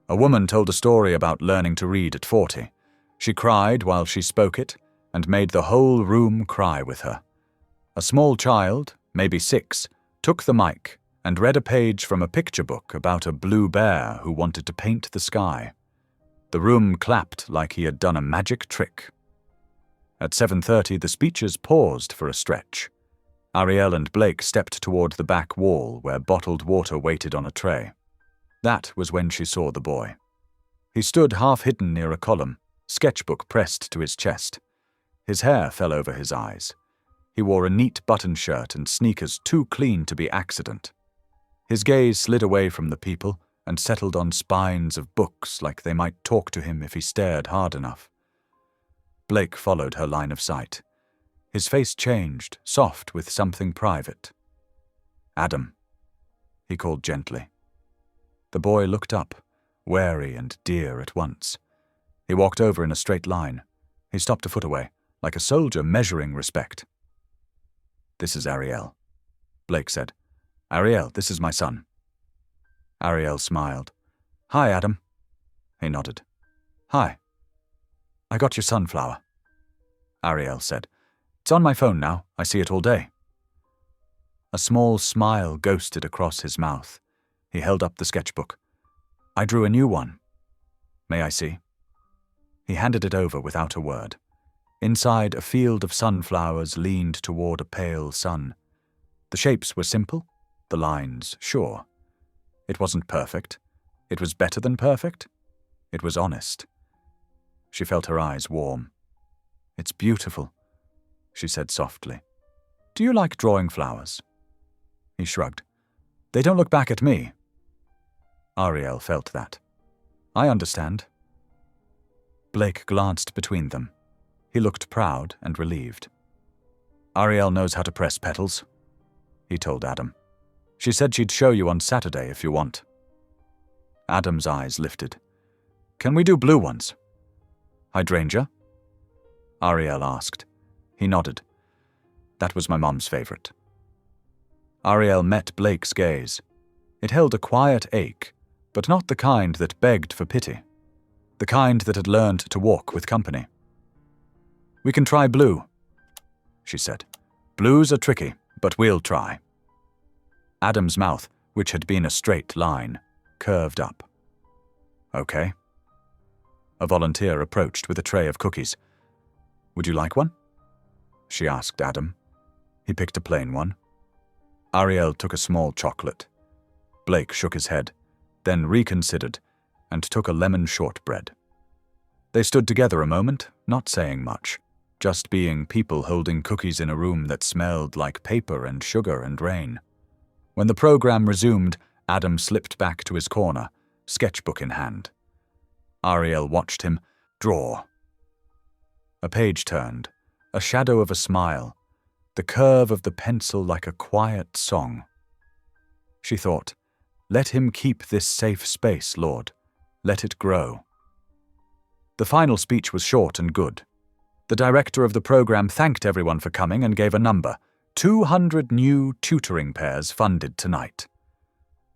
A woman told a story about learning to read at 40. She cried while she spoke it and made the whole room cry with her. A small child, maybe 6, took the mic and read a page from a picture book about a blue bear who wanted to paint the sky. The room clapped like he had done a magic trick. At 7:30, the speeches paused for a stretch. Ariel and Blake stepped toward the back wall where bottled water waited on a tray. That was when she saw the boy. He stood half-hidden near a column, sketchbook pressed to his chest. His hair fell over his eyes. He wore a neat button shirt and sneakers too clean to be accident. His gaze slid away from the people and settled on spines of books like they might talk to him if he stared hard enough. Blake followed her line of sight. His face changed, soft with something private. Adam, he called gently. The boy looked up, wary and dear at once. He walked over in a straight line. He stopped a foot away, like a soldier measuring respect. This is Ariel, Blake said. Ariel, this is my son. Ariel smiled. Hi, Adam. He nodded. Hi. I got your sunflower. Ariel said. It's on my phone now. I see it all day. A small smile ghosted across his mouth. He held up the sketchbook. I drew a new one. May I see? He handed it over without a word. Inside, a field of sunflowers leaned toward a pale sun. The shapes were simple, the lines sure. It wasn't perfect. It was better than perfect. It was honest. She felt her eyes warm. It's beautiful, she said softly. Do you like drawing flowers? He shrugged. They don't look back at me. Ariel felt that. I understand. Blake glanced between them. He looked proud and relieved. Ariel knows how to press petals, he told Adam. She said she'd show you on Saturday if you want. Adam's eyes lifted. Can we do blue ones? Hydrangea? Ariel asked. He nodded. That was my mom's favorite. Ariel met Blake's gaze. It held a quiet ache, but not the kind that begged for pity. the kind that had learned to walk with company. "We can try blue," she said. "Blues are tricky, but we'll try." Adam's mouth, which had been a straight line, curved up. "Okay." A volunteer approached with a tray of cookies. "Would you like one?" she asked Adam. He picked a plain one. Ariel took a small chocolate. Blake shook his head, then reconsidered, and took a lemon shortbread. They stood together a moment, not saying much, just being people holding cookies in a room that smelled like paper and sugar and rain. When the program resumed, Adam slipped back to his corner, sketchbook in hand. Ariel watched him draw. A page turned, a shadow of a smile, the curve of the pencil like a quiet song. She thought, "Let him keep this safe space, Lord. Let it grow." The final speech was short and good. The director of the program thanked everyone for coming and gave a number: 200 new tutoring pairs funded tonight.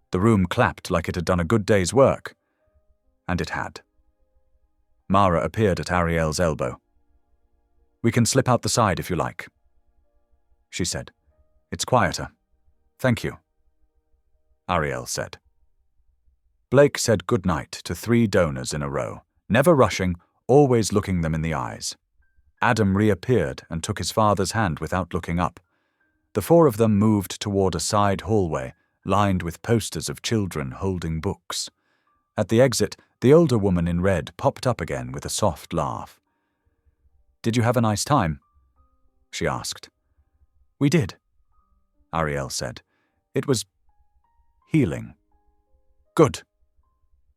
The room clapped like it had done a good day's work. And it had. Mara appeared at Ariel's elbow. "We can slip out the side if you like," she said. "It's quieter. Thank you," Ariel said. Blake said goodnight to 3 donors in a row, never rushing, always looking them in the eyes. Adam reappeared and took his father's hand without looking up. The 4 of them moved toward a side hallway lined with posters of children holding books. At the exit, the older woman in red popped up again with a soft laugh. "Did you have a nice time?" she asked. "We did," Ariel said. "It was healing." "Good,"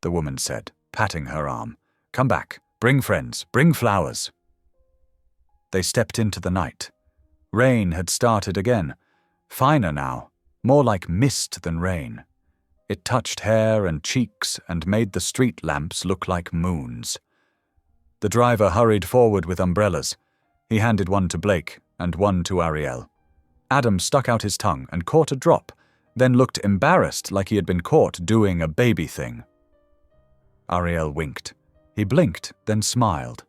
the woman said, patting her arm. "Come back. Bring friends. Bring flowers." They stepped into the night. Rain had started again. Finer now, more like mist than rain. It touched hair and cheeks and made the street lamps look like moons. The driver hurried forward with umbrellas. He handed one to Blake and one to Ariel. Adam stuck out his tongue and caught a drop, then looked embarrassed like he had been caught doing a baby thing. Ariel winked. He blinked, then smiled.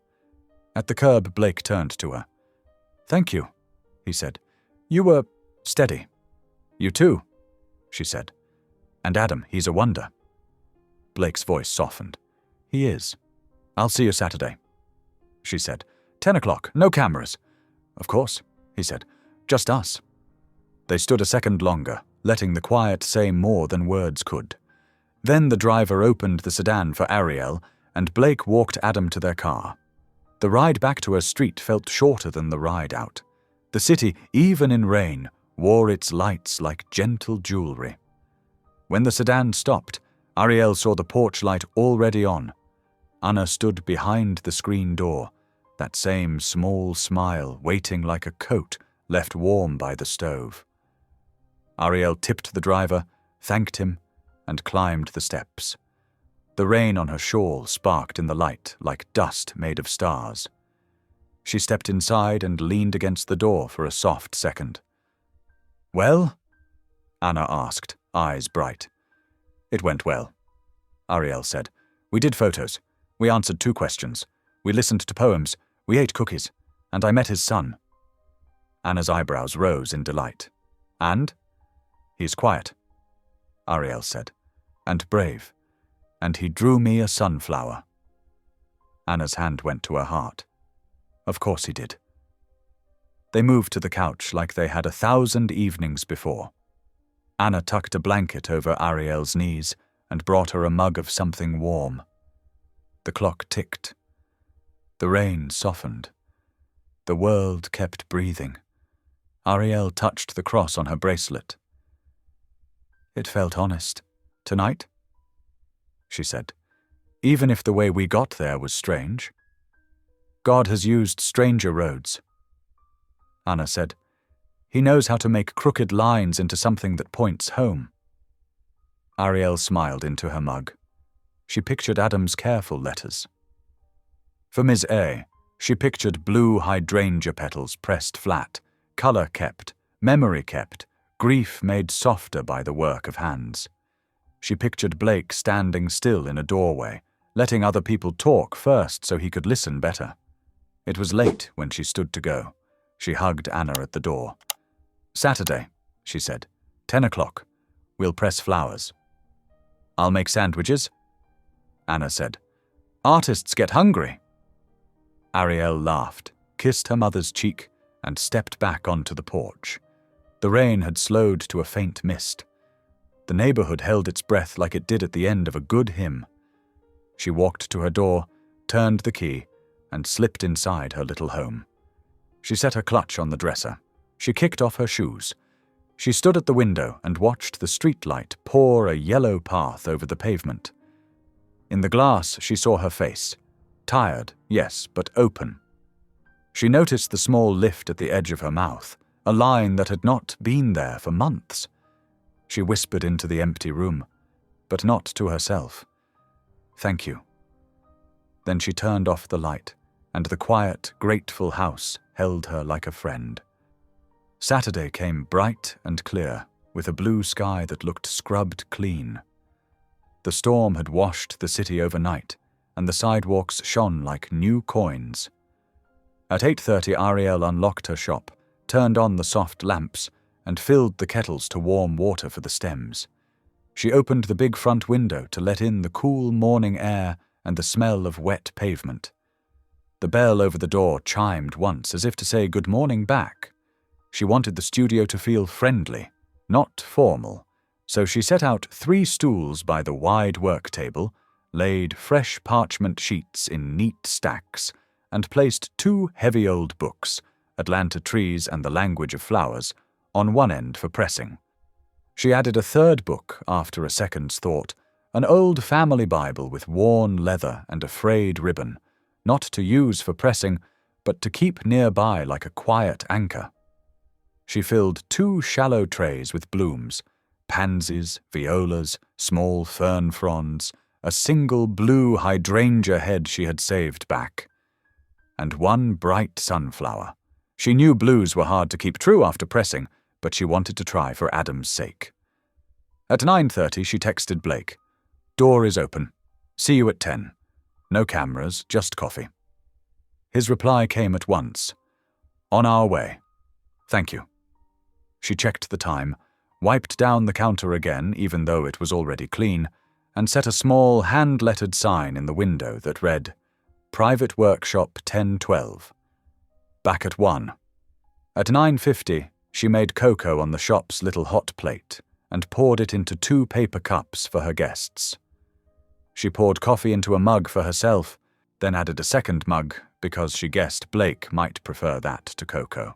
At the curb, Blake turned to her. "Thank you," he said. "You were steady." "You too," she said. "And Adam, he's a wonder." Blake's voice softened. "He is. I'll see you Saturday," she said. 10 o'clock, no cameras." "Of course," he said. "Just us." They stood a second longer, letting the quiet say more than words could. Then the driver opened the sedan for Ariel, and Blake walked Adam to their car. The ride back to her street felt shorter than the ride out. The city, even in rain, wore its lights like gentle jewelry. When the sedan stopped, Ariel saw the porch light already on. Anna stood behind the screen door, that same small smile waiting like a coat left warm by the stove. Ariel tipped the driver, thanked him, and climbed the steps. The rain on her shawl sparked in the light like dust made of stars. She stepped inside and leaned against the door for a soft second. "Well?" Anna asked, eyes bright. "It went well," Ariel said. "We did photos. We answered 2 questions. We listened to poems. We ate cookies. And I met his son." Anna's eyebrows rose in delight. "And?" "He's quiet," Ariel said, "and brave. And he drew me a sunflower." Anna's hand went to her heart. Of course he did. They moved to the couch like they had 1,000 evenings before. Anna tucked a blanket over Ariel's knees and brought her a mug of something warm. The clock ticked. The rain softened. The world kept breathing. Ariel touched the cross on her bracelet. "It felt honest. Tonight?" she said. "Even if the way we got there was strange. God has used stranger roads." Anna said. "He knows how to make crooked lines into something that points home." Ariel smiled into her mug. She pictured Adam's careful letters. For Ms. A, she pictured blue hydrangea petals pressed flat, color kept, memory kept, grief made softer by the work of hands. She pictured Blake standing still in a doorway, letting other people talk first so he could listen better. It was late when she stood to go. She hugged Anna at the door. "Saturday," she said. 10 o'clock. We'll press flowers." "I'll make sandwiches," Anna said. "Artists get hungry." Ariel laughed, kissed her mother's cheek, and stepped back onto the porch. The rain had slowed to a faint mist. The neighborhood held its breath like it did at the end of a good hymn. She walked to her door, turned the key, and slipped inside her little home. She set her clutch on the dresser. She kicked off her shoes. She stood at the window and watched the streetlight pour a yellow path over the pavement. In the glass, she saw her face. Tired, yes, but open. She noticed the small lift at the edge of her mouth, a line that had not been there for months. She whispered into the empty room, but not to herself. "Thank you." Then she turned off the light, and the quiet, grateful house held her like a friend. Saturday came bright and clear, with a blue sky that looked scrubbed clean. The storm had washed the city overnight, and the sidewalks shone like new coins. At 8:30, Ariel unlocked her shop, turned on the soft lamps, and filled the kettles to warm water for the stems. She opened the big front window to let in the cool morning air and the smell of wet pavement. The bell over the door chimed once as if to say good morning back. She wanted the studio to feel friendly, not formal, so she set out 3 stools by the wide work table, laid fresh parchment sheets in neat stacks, and placed 2 heavy old books, Atlanta Trees and the Language of Flowers, on one end for pressing. She added a 3rd book after a second's thought, an old family Bible with worn leather and a frayed ribbon, not to use for pressing, but to keep nearby like a quiet anchor. She filled 2 shallow trays with blooms, pansies, violas, small fern fronds, a single blue hydrangea head she had saved back, and 1 bright sunflower. She knew blues were hard to keep true after pressing, but she wanted to try for Adam's sake. At 9:30, she texted Blake. "Door is open. See you at 10. No cameras, just coffee." His reply came at once. "On our way. Thank you." She checked the time, wiped down the counter again even though it was already clean, and set a small hand-lettered sign in the window that read, "Private Workshop 1012. Back at 1. At 9:50, she made cocoa on the shop's little hot plate and poured it into 2 paper cups for her guests. She poured coffee into a mug for herself, then added a second mug because she guessed Blake might prefer that to cocoa.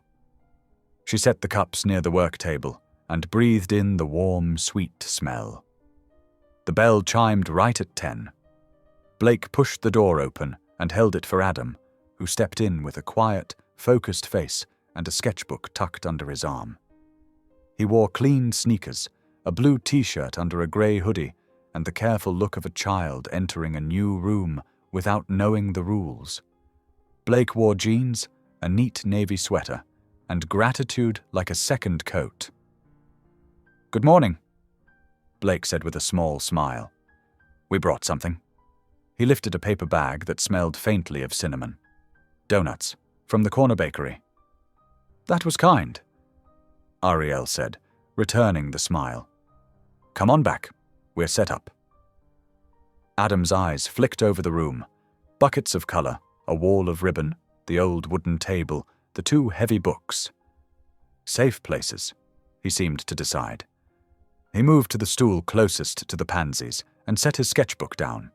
She set the cups near the work table and breathed in the warm, sweet smell. The bell chimed right at 10. Blake pushed the door open and held it for Adam, who stepped in with a quiet, focused face and a sketchbook tucked under his arm. He wore clean sneakers, a blue t-shirt under a grey hoodie, and the careful look of a child entering a new room without knowing the rules. Blake wore jeans, a neat navy sweater, and gratitude like a second coat. "Good morning," Blake said with a small smile. "We brought something." He lifted a paper bag that smelled faintly of cinnamon. "Donuts, from the corner bakery." "That was kind," Ariel said, returning the smile. "Come on back. We're set up." Adam's eyes flicked over the room. Buckets of color, a wall of ribbon, the old wooden table, the 2 heavy books. Safe places, he seemed to decide. He moved to the stool closest to the pansies and set his sketchbook down.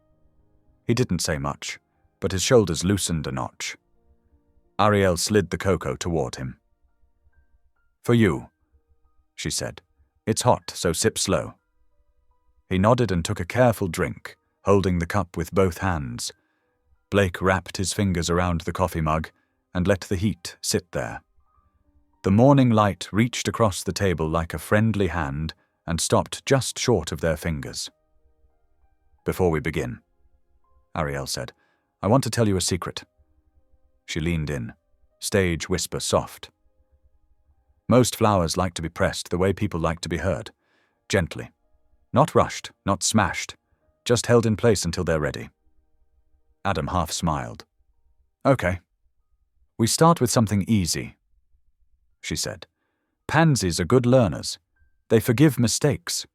He didn't say much, but his shoulders loosened a notch. Ariel slid the cocoa toward him. "For you," she said. "It's hot, so sip slow." He nodded and took a careful drink, holding the cup with both hands. Blake wrapped his fingers around the coffee mug and let the heat sit there. The morning light reached across the table like a friendly hand and stopped just short of their fingers. "Before we begin," Ariel said, "I want to tell you a secret." She leaned in, stage whisper soft. "Most flowers like to be pressed the way people like to be heard, gently. Not rushed, not smashed, just held in place until they're ready. Adam half smiled. Okay. We start with something easy, she said. Pansies are good learners. They forgive mistakes.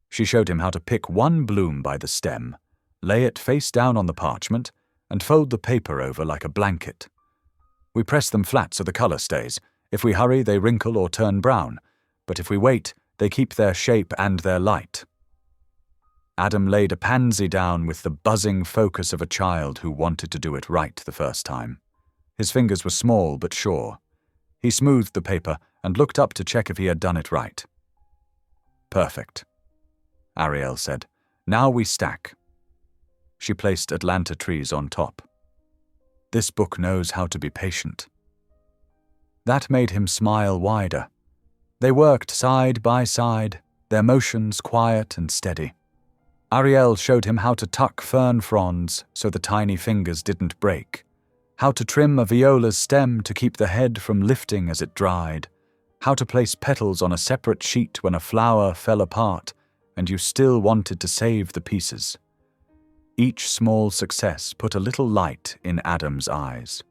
She showed him how to pick one bloom by the stem, lay it face down on the parchment, and fold the paper over like a blanket. We press them flat so the color stays. If we hurry, they wrinkle or turn brown, but if we wait, they keep their shape and their light. Adam laid a pansy down with the buzzing focus of a child who wanted to do it right the first time. His fingers were small but sure. He smoothed the paper and looked up to check if he had done it right. Perfect, Ariel said. Now we stack. She placed Atlanta trees on top. This book knows how to be patient. That made him smile wider. They worked side by side, their motions quiet and steady. Ariel showed him how to tuck fern fronds so the tiny fingers didn't break, how to trim a viola's stem to keep the head from lifting as it dried, how to place petals on a separate sheet when a flower fell apart and you still wanted to save the pieces. Each small success put a little light in Adam's eyes.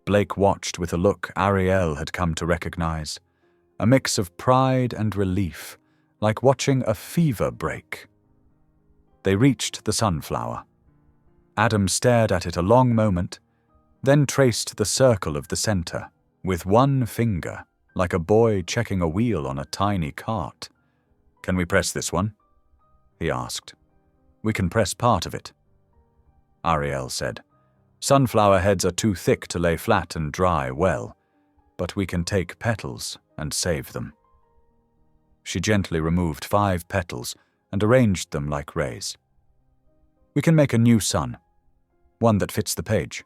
Blake watched with a look Ariel had come to recognize, a mix of pride and relief, like watching a fever break. They reached the sunflower. Adam stared at it a long moment, then traced the circle of the center, with one finger, like a boy checking a wheel on a tiny cart. Can we press this one? He asked. We can press part of it, Ariel said. Sunflower heads are too thick to lay flat and dry well, but we can take petals and save them. She gently removed 5 petals and arranged them like rays. We can make a new sun, one that fits the page.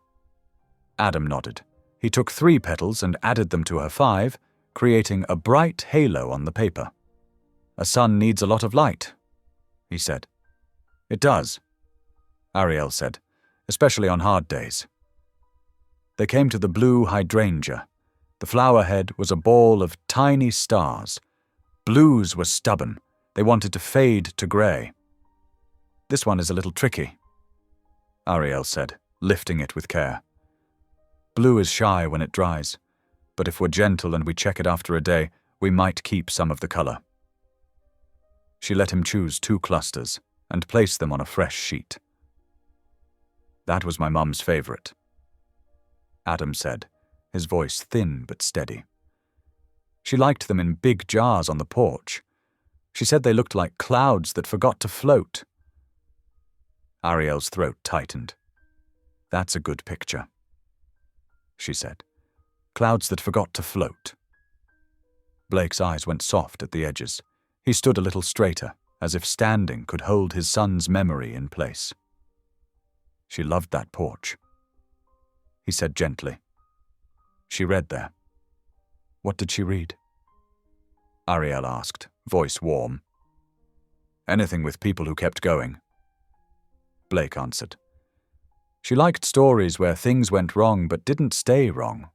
Adam nodded. He took 3 petals and added them to her 5, creating a bright halo on the paper. A sun needs a lot of light, he said. It does, Ariel said, especially on hard days. They came to the blue hydrangea. The flower head was a ball of tiny stars. Blues were stubborn. They wanted to fade to grey. This one is a little tricky, Ariel said, lifting it with care. Blue is shy when it dries, but if we're gentle and we check it after a day, we might keep some of the color. She let him choose 2 clusters and place them on a fresh sheet. That was my mum's favorite, Adam said, his voice thin but steady. She liked them in big jars on the porch. She said they looked like clouds that forgot to float. Ariel's throat tightened. That's a good picture, she said. Clouds that forgot to float. Blake's eyes went soft at the edges. He stood a little straighter, as if standing could hold his son's memory in place. She loved that porch, he said gently. She read there. What did she read? Ariel asked, voice warm. Anything with people who kept going, Blake answered. She liked stories where things went wrong but didn't stay wrong.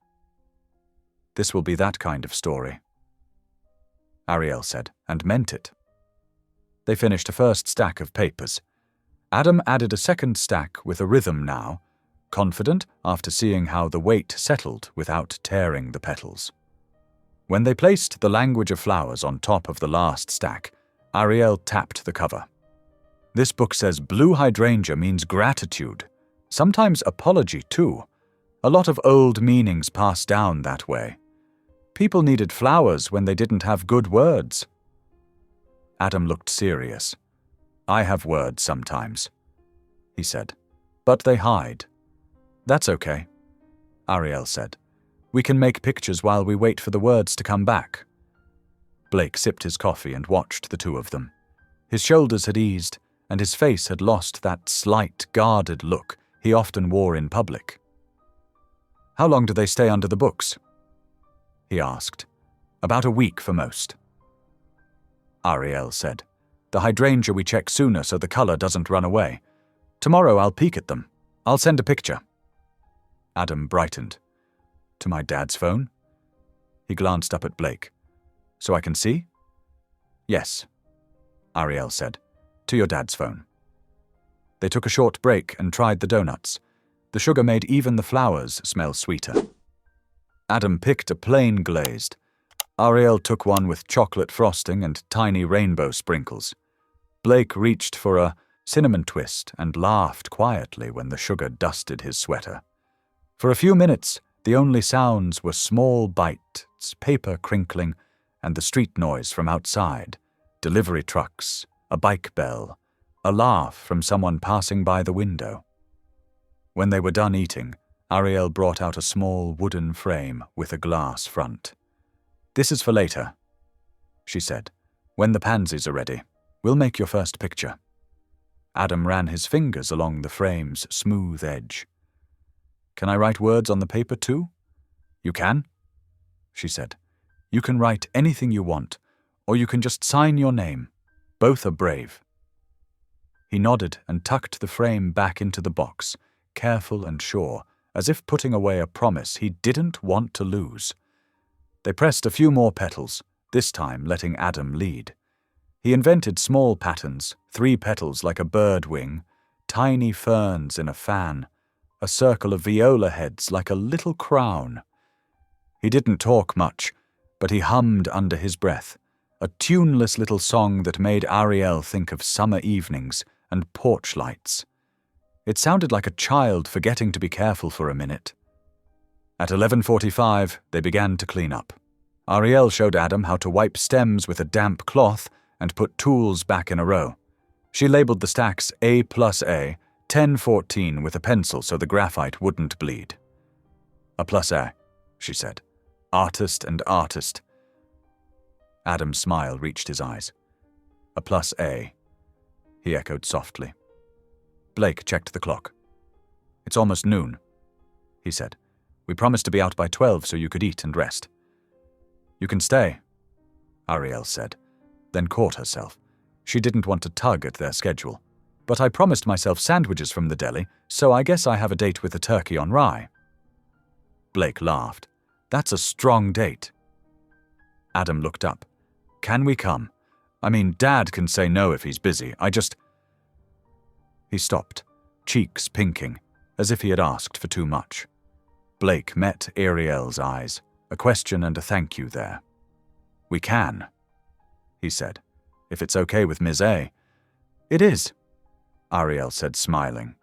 This will be that kind of story, Ariel said, and meant it. They finished a first stack of papers. Adam added a second stack with a rhythm now, confident after seeing how the weight settled without tearing the petals. When they placed the language of flowers on top of the last stack, Ariel tapped the cover. This book says blue hydrangea means gratitude, sometimes apology too. A lot of old meanings passed down that way. People needed flowers when they didn't have good words. Adam looked serious. I have words sometimes, he said, but they hide. That's okay, Ariel said. We can make pictures while we wait for the words to come back. Blake sipped his coffee and watched the 2 of them. His shoulders had eased, and his face had lost that slight, guarded look he often wore in public. How long do they stay under the books? He asked. About a week for most, Ariel said. The hydrangea we check sooner so the color doesn't run away. Tomorrow I'll peek at them. I'll send a picture. Adam brightened. To my dad's phone? He glanced up at Blake. So I can see? Yes, Ariel said. To your dad's phone. They took a short break and tried the donuts. The sugar made even the flowers smell sweeter. Adam picked a plain glazed. Ariel took one with chocolate frosting and tiny rainbow sprinkles. Blake reached for a cinnamon twist and laughed quietly when the sugar dusted his sweater. For a few minutes, the only sounds were small bites, paper crinkling, and the street noise from outside, delivery trucks, a bike bell, a laugh from someone passing by the window. When they were done eating, Ariel brought out a small wooden frame with a glass front. "This is for later," she said. "When the pansies are ready, we'll make your first picture." Adam ran his fingers along the frame's smooth edge. "Can I write words on the paper too?" "You can," she said. "You can write anything you want, or you can just sign your name. Both are brave." He nodded and tucked the frame back into the box, careful and sure, as if putting away a promise he didn't want to lose. They pressed a few more petals, this time letting Adam lead. He invented small patterns, 3 petals like a bird wing, tiny ferns in a fan, a circle of viola heads like a little crown. He didn't talk much, but he hummed under his breath, a tuneless little song that made Ariel think of summer evenings and porch lights. It sounded like a child forgetting to be careful for a minute. At 11:45, they began to clean up. Ariel showed Adam how to wipe stems with a damp cloth and put tools back in a row. She labeled the stacks A+A, 1014 with a pencil so the graphite wouldn't bleed. "A+A," she said. "Artist and artist." Adam's smile reached his eyes. "A+A," he echoed softly. Blake checked the clock. "It's almost noon," he said. "We promised to be out by 12 so you could eat and rest." "You can stay," Ariel said, then caught herself. She didn't want to tug at their schedule. "But I promised myself sandwiches from the deli, so I guess I have a date with the turkey on rye." Blake laughed. "That's a strong date." Adam looked up. "Can we come? I mean, Dad can say no if he's busy. He stopped, cheeks pinking, as if he had asked for too much. Blake met Ariel's eyes, a question and a thank you there. "We can," he said, "if it's okay with Ms. A." "It is," Ariel said, smiling.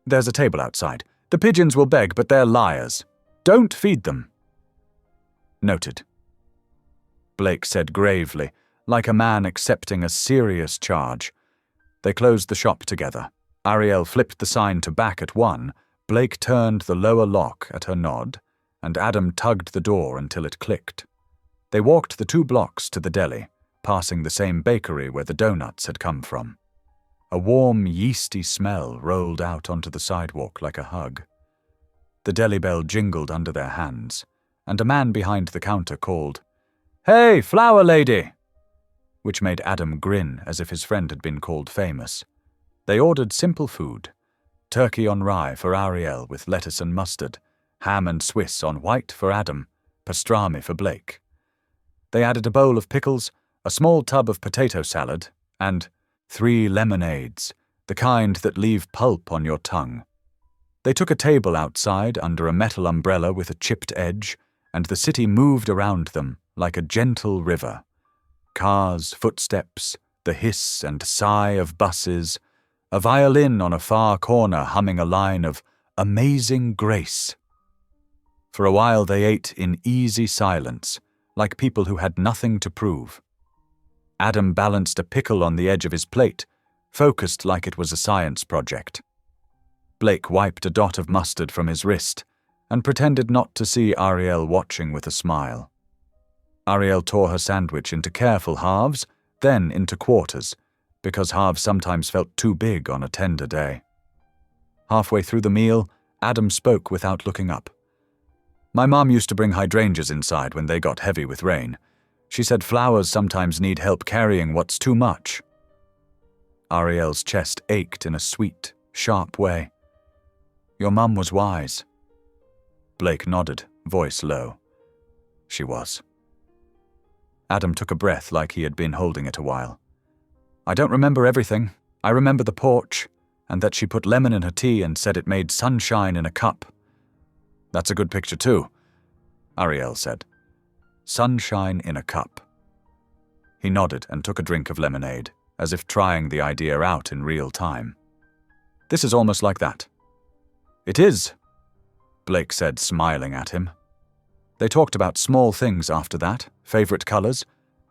"There's a table outside. The pigeons will beg, but they're liars. Don't feed them." "Noted," Blake said gravely, like a man accepting a serious charge. They closed the shop together. Ariel flipped the sign to back at 1, Blake turned the lower lock at her nod, and Adam tugged the door until it clicked. They walked the 2 blocks to the deli, passing the same bakery where the donuts had come from. A warm, yeasty smell rolled out onto the sidewalk like a hug. The deli bell jingled under their hands, and a man behind the counter called, "Hey, flower lady!" which made Adam grin as if his friend had been called famous. They ordered simple food, turkey on rye for Ariel with lettuce and mustard, ham and Swiss on white for Adam, pastrami for Blake. They added a bowl of pickles, a small tub of potato salad, and 3 lemonades, the kind that leave pulp on your tongue. They took a table outside under a metal umbrella with a chipped edge, and the city moved around them like a gentle river. Cars, footsteps, the hiss and sigh of buses, a violin on a far corner humming a line of Amazing Grace. For a while they ate in easy silence, like people who had nothing to prove. Adam balanced a pickle on the edge of his plate, focused like it was a science project. Blake wiped a dot of mustard from his wrist and pretended not to see Ariel watching with a smile. Ariel tore her sandwich into careful halves, then into quarters, because halves sometimes felt too big on a tender day. Halfway through the meal, Adam spoke without looking up. "My mom used to bring hydrangeas inside when they got heavy with rain. She said flowers sometimes need help carrying what's too much." Ariel's chest ached in a sweet, sharp way. "Your mum was wise." Blake nodded, voice low. "She was." Adam took a breath like he had been holding it a while. "I don't remember everything. I remember the porch, and that she put lemon in her tea and said it made sunshine in a cup. That's a good picture too, Ariel said. Sunshine in a cup. He nodded and took a drink of lemonade, as if trying the idea out in real time. This is almost like that. It is, Blake said, smiling at him. They talked about small things after that, favorite colors,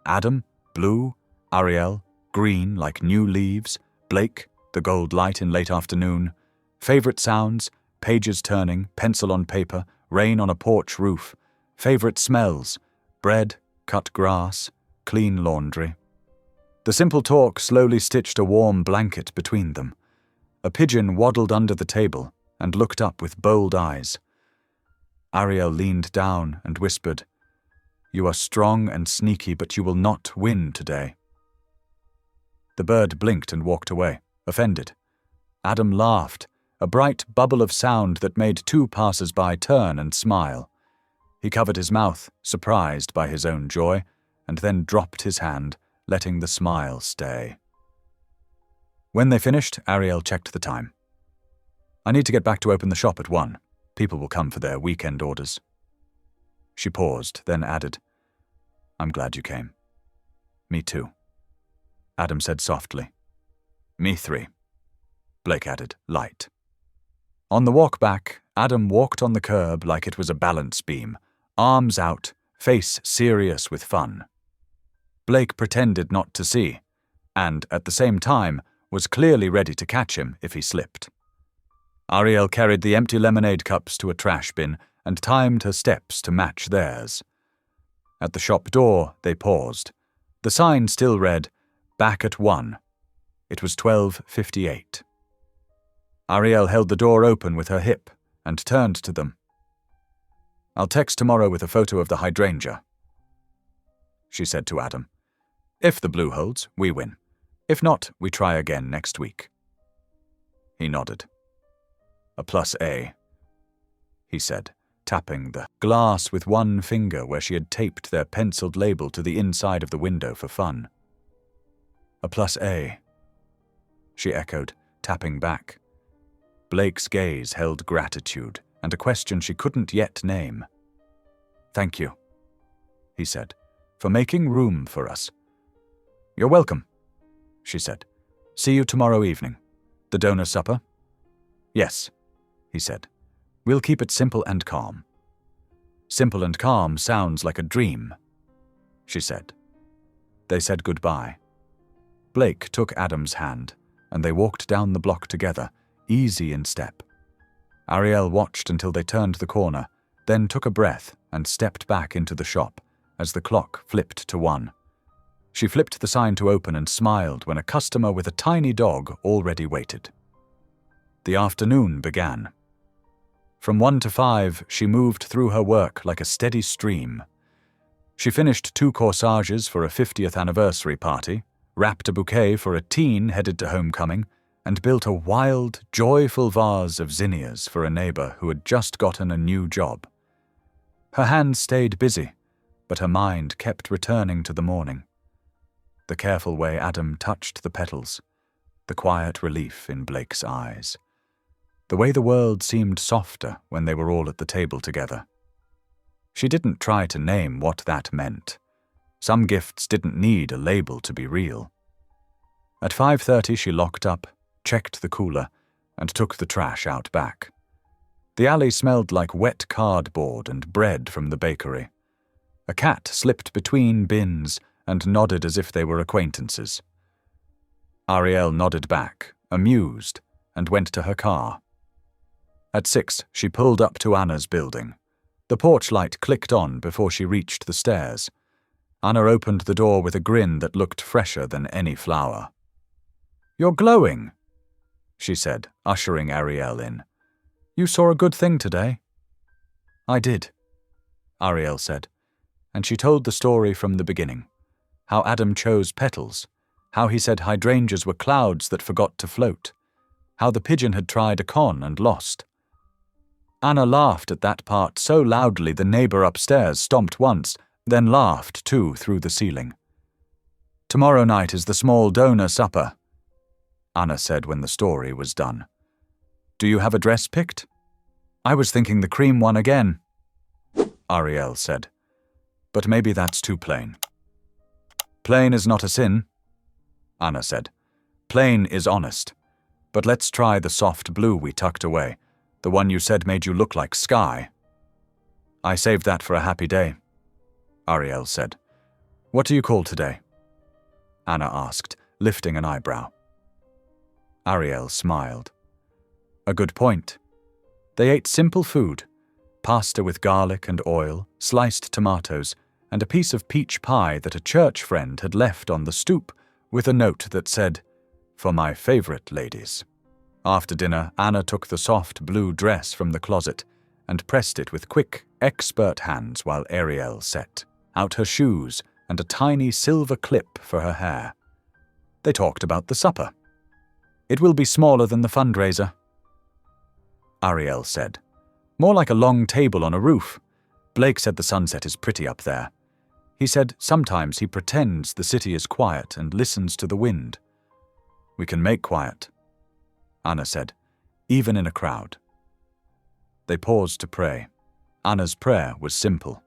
Adam, blue, Ariel, green like new leaves, Blake, the gold light in late afternoon, favorite sounds, pages turning, pencil on paper, rain on a porch roof, favorite smells, bread, cut grass, clean laundry. The simple talk slowly stitched a warm blanket between them. A pigeon waddled under the table and looked up with bold eyes. Ariel leaned down and whispered, "You are strong and sneaky, but you will not win today." The bird blinked and walked away, offended. Adam laughed, a bright bubble of sound that made two passers-by turn and smile. He covered his mouth, surprised by his own joy, and then dropped his hand, letting the smile stay. When they finished, Ariel checked the time. "I need to get back to open the shop at 1. People will come for their weekend orders." She paused, then added, "I'm glad you came." "Me too," Adam said softly. "Me 3," Blake added, light. On the walk back, Adam walked on the curb like it was a balance beam, arms out, face serious with fun. Blake pretended not to see, and, at the same time, was clearly ready to catch him if he slipped. Ariel carried the empty lemonade cups to a trash bin and timed her steps to match theirs. At the shop door, they paused. The sign still read, "Back at 1." It was 12:58. Ariel held the door open with her hip and turned to them. "I'll text tomorrow with a photo of the hydrangea," she said to Adam. "If the blue holds, we win. If not, we try again next week." He nodded. "A +A," he said, tapping the glass with one finger where she had taped their penciled label to the inside of the window for fun. "A +A," she echoed, tapping back. Blake's gaze held gratitude and a question she couldn't yet name. "Thank you," he said, "for making room for us." "You're welcome," she said. "See you tomorrow evening. The donor supper?" "Yes," he said. "We'll keep it simple and calm." "Simple and calm sounds like a dream," she said. They said goodbye. Blake took Adam's hand, and they walked down the block together, easy in step. Ariel watched until they turned the corner, then took a breath and stepped back into the shop as the clock flipped to 1. She flipped the sign to open and smiled when a customer with a tiny dog already waited. The afternoon began. From 1 to 5, she moved through her work like a steady stream. She finished 2 corsages for a 50th anniversary party, wrapped a bouquet for a teen headed to homecoming, and built a wild, joyful vase of zinnias for a neighbor who had just gotten a new job. Her hands stayed busy, but her mind kept returning to the morning. The careful way Adam touched the petals, the quiet relief in Blake's eyes, the way the world seemed softer when they were all at the table together. She didn't try to name what that meant. Some gifts didn't need a label to be real. At 5:30 she locked up, checked the cooler, and took the trash out back. The alley smelled like wet cardboard and bread from the bakery. A cat slipped between bins and nodded as if they were acquaintances. Ariel nodded back, amused, and went to her car. At 6, she pulled up to Anna's building. The porch light clicked on before she reached the stairs. Anna opened the door with a grin that looked fresher than any flower. "You're glowing," she said, ushering Ariel in. "You saw a good thing today." "I did," Ariel said, and she told the story from the beginning. How Adam chose petals, how he said hydrangeas were clouds that forgot to float, how the pigeon had tried a con and lost. Anna laughed at that part so loudly the neighbor upstairs stomped once, then laughed too through the ceiling. "Tomorrow night is the small donor supper," Anna said when the story was done. Do you have a dress picked? I was thinking the cream one again, Ariel said. But maybe that's too plain. Plain is not a sin, Anna said. Plain is honest. But let's try the soft blue we tucked away, the one you said made you look like sky. I saved that for a happy day, Ariel said. What do you call today? Anna asked, lifting an eyebrow. Ariel smiled. A good point. They ate simple food, pasta with garlic and oil, sliced tomatoes, and a piece of peach pie that a church friend had left on the stoop with a note that said, For my favorite ladies. After dinner, Anna took the soft blue dress from the closet and pressed it with quick, expert hands while Ariel set out her shoes and a tiny silver clip for her hair. They talked about the supper. It will be smaller than the fundraiser, Ariel said. More like a long table on a roof. Blake said the sunset is pretty up there. He said sometimes he pretends the city is quiet and listens to the wind. We can make quiet, Anna said, even in a crowd. They paused to pray. Anna's prayer was simple.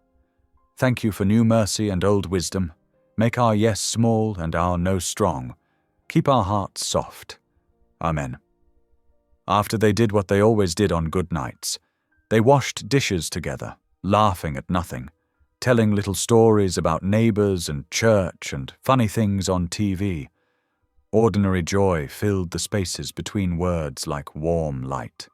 Thank you for new mercy and old wisdom. Make our yes small and our no strong. Keep our hearts soft. Amen. After they did what they always did on good nights, they washed dishes together, laughing at nothing, telling little stories about neighbors and church and funny things on TV. Ordinary joy filled the spaces between words like warm light.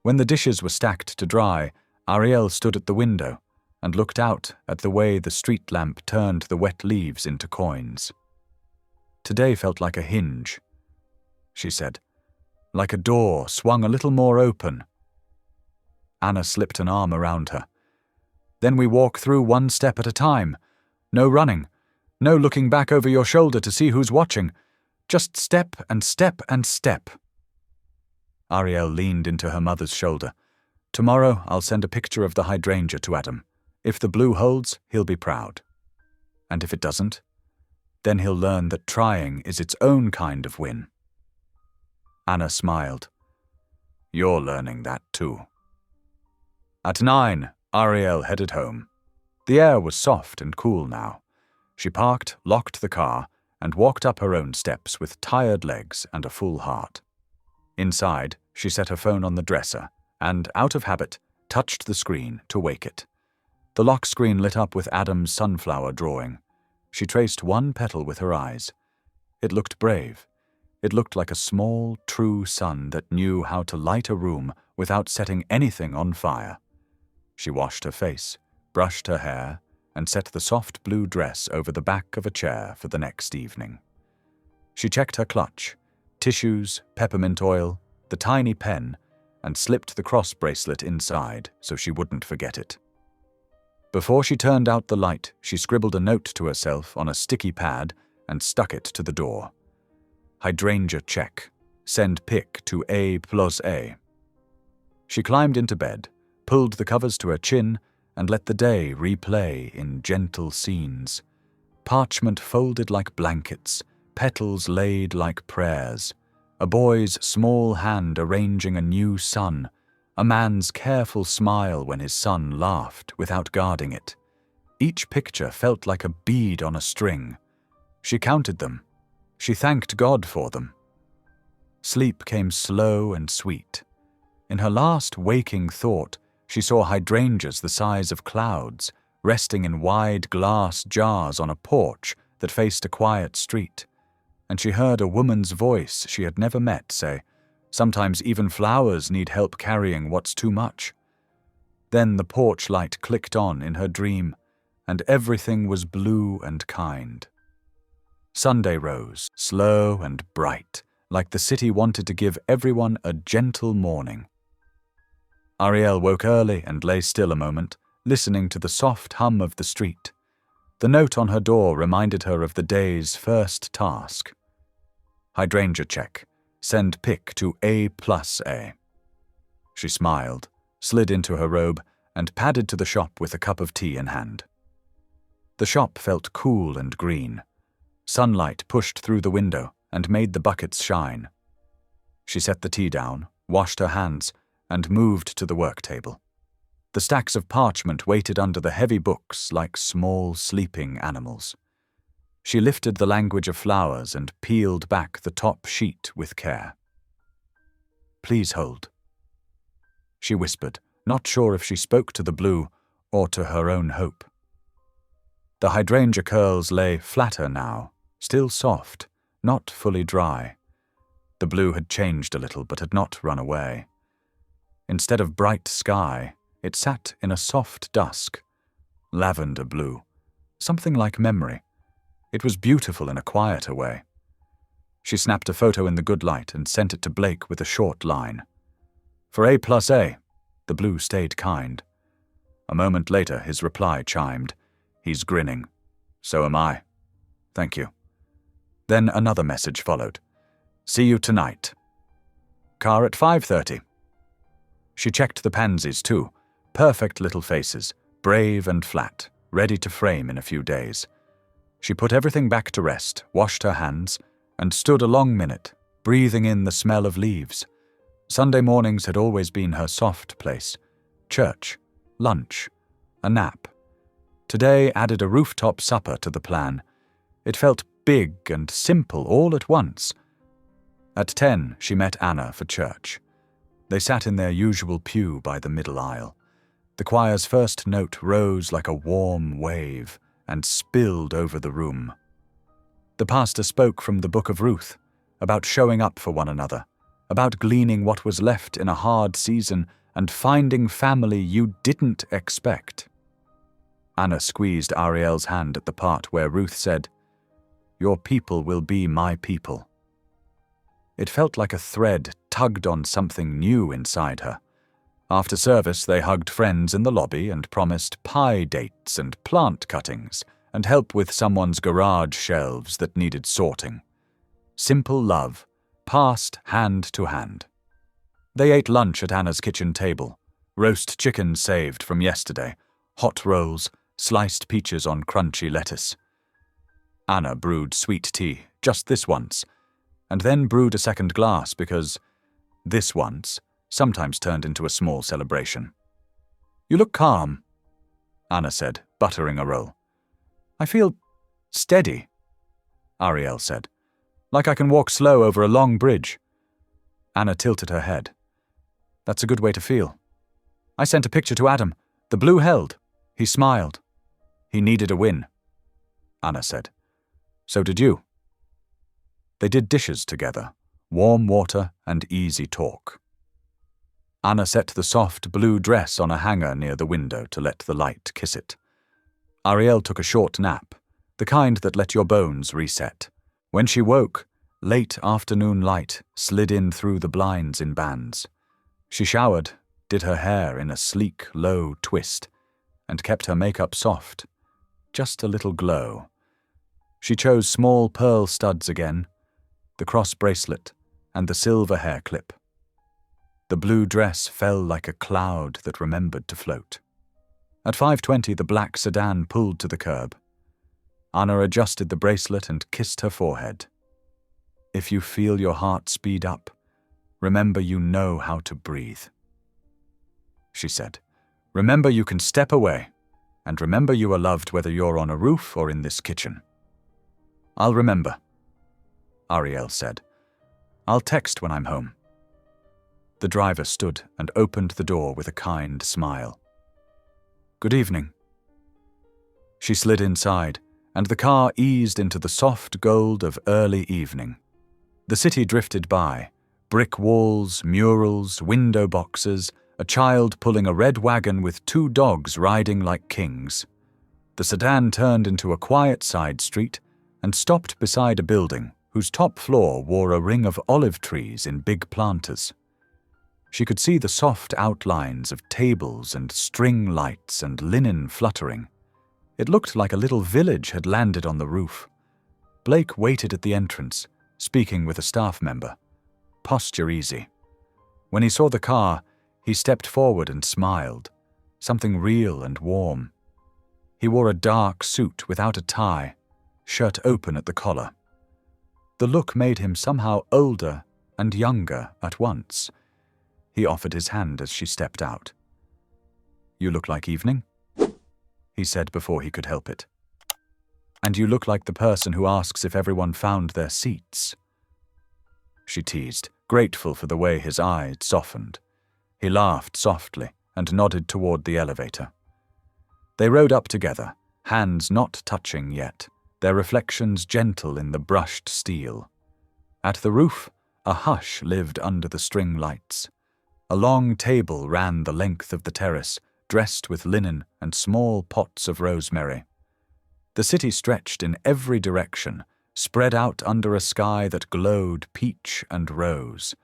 When the dishes were stacked to dry, Ariel stood at the window and looked out at the way the street lamp turned the wet leaves into coins. Today felt like a hinge, she said, like a door swung a little more open. Anna slipped an arm around her. Then we walk through one step at a time. No running, no looking back over your shoulder to see who's watching. Just step and step and step. Ariel leaned into her mother's shoulder. Tomorrow I'll send a picture of the hydrangea to Adam. If the blue holds, he'll be proud. And if it doesn't, then he'll learn that trying is its own kind of win. Anna smiled. You're learning that too. At 9, Ariel headed home. The air was soft and cool now. She parked, locked the car, and walked up her own steps with tired legs and a full heart. Inside, she set her phone on the dresser and, out of habit, touched the screen to wake it. The lock screen lit up with Adam's sunflower drawing. She traced one petal with her eyes. It looked brave. It looked like a small, true sun that knew how to light a room without setting anything on fire. She washed her face, brushed her hair, and set the soft blue dress over the back of a chair for the next evening. She checked her clutch, tissues, peppermint oil, the tiny pen, and slipped the cross bracelet inside so she wouldn't forget it. Before she turned out the light, she scribbled a note to herself on a sticky pad and stuck it to the door. Hydrangea check. Send pic to A+A. She climbed into bed, pulled the covers to her chin, and let the day replay in gentle scenes. Parchment folded like blankets, petals laid like prayers, a boy's small hand arranging a new sun, a man's careful smile when his son laughed without guarding it. Each picture felt like a bead on a string. She counted them. She thanked God for them. Sleep came slow and sweet. In her last waking thought, she saw hydrangeas the size of clouds, resting in wide glass jars on a porch that faced a quiet street. And she heard a woman's voice she had never met say, "Sometimes even flowers need help carrying what's too much." Then the porch light clicked on in her dream, and everything was blue and kind. Sunday rose, slow and bright, like the city wanted to give everyone a gentle morning. Ariel woke early and lay still a moment, listening to the soft hum of the street. The note on her door reminded her of the day's first task. Hydrangea check. Send pic to A+A. She smiled, slid into her robe, and padded to the shop with a cup of tea in hand. The shop felt cool and green. Sunlight pushed through the window, and made the buckets shine. She set the tea down, washed her hands, and moved to the work table. The stacks of parchment waited under the heavy books like small sleeping animals. She lifted the language of flowers and peeled back the top sheet with care. "Please hold," she whispered, not sure if she spoke to the blue or to her own hope. The hydrangea curls lay flatter now, still soft, not fully dry. The blue had changed a little but had not run away. Instead of bright sky, it sat in a soft dusk, lavender blue, something like memory. It was beautiful in a quieter way. She snapped a photo in the good light and sent it to Blake with a short line. For A+A, the blue stayed kind. A moment later, his reply chimed. "He's grinning. So am I. Thank you." Then another message followed. "See you tonight. Car at 5:30. She checked the pansies too. Perfect little faces, brave and flat, ready to frame in a few days. She put everything back to rest, washed her hands, and stood a long minute, breathing in the smell of leaves. Sunday mornings had always been her soft place. Church, lunch, a nap. Today added a rooftop supper to the plan. It felt big and simple all at once. At 10, she met Anna for church. They sat in their usual pew by the middle aisle. The choir's first note rose like a warm wave and spilled over the room. The pastor spoke from the Book of Ruth, about showing up for one another, about gleaning what was left in a hard season and finding family you didn't expect. Anna squeezed Ariel's hand at the part where Ruth said, "Your people will be my people." It felt like a thread tugged on something new inside her. After service, they hugged friends in the lobby and promised pie dates and plant cuttings and help with someone's garage shelves that needed sorting. Simple love, passed hand to hand. They ate lunch at Anna's kitchen table. Roast chicken saved from yesterday, hot rolls, sliced peaches on crunchy lettuce. Anna brewed sweet tea, just this once, and then brewed a second glass because this once sometimes turned into a small celebration. "You look calm," Anna said, buttering a roll. "I feel steady," Ariel said, "like I can walk slow over a long bridge." Anna tilted her head. "That's a good way to feel. I sent a picture to Adam. The blue held. He smiled. He needed a win," Anna said. "So did you." They did dishes together, warm water and easy talk. Anna set the soft blue dress on a hanger near the window to let the light kiss it. Ariel took a short nap, the kind that let your bones reset. When she woke, late afternoon light slid in through the blinds in bands. She showered, did her hair in a sleek, low twist, and kept her makeup soft, just a little glow. She chose small pearl studs again, the cross bracelet, and the silver hair clip. The blue dress fell like a cloud that remembered to float. At 5:20, the black sedan pulled to the curb. Anna adjusted the bracelet and kissed her forehead. "If you feel your heart speed up, remember you know how to breathe," she said. "Remember you can step away, and remember you are loved whether you're on a roof or in this kitchen." "I'll remember," Ariel said. "I'll text when I'm home." The driver stood and opened the door with a kind smile. "Good evening." She slid inside, and the car eased into the soft gold of early evening. The city drifted by, brick walls, murals, window boxes, a child pulling a red wagon with 2 dogs riding like kings. The sedan turned into a quiet side street and stopped beside a building whose top floor wore a ring of olive trees in big planters. She could see the soft outlines of tables and string lights and linen fluttering. It looked like a little village had landed on the roof. Blake waited at the entrance, speaking with a staff member. Posture easy. When he saw the car, he stepped forward and smiled, something real and warm. He wore a dark suit without a tie, shirt open at the collar. The look made him somehow older and younger at once. He offered his hand as she stepped out. "You look like evening," he said before he could help it. "And you look like the person who asks if everyone found their seats." She teased, grateful for the way his eyes softened. He laughed softly and nodded toward the elevator. They rode up together, hands not touching yet, their reflections gentle in the brushed steel. At the roof, a hush lived under the string lights. A long table ran the length of the terrace, dressed with linen and small pots of rosemary. The city stretched in every direction, spread out under a sky that glowed peach and rose.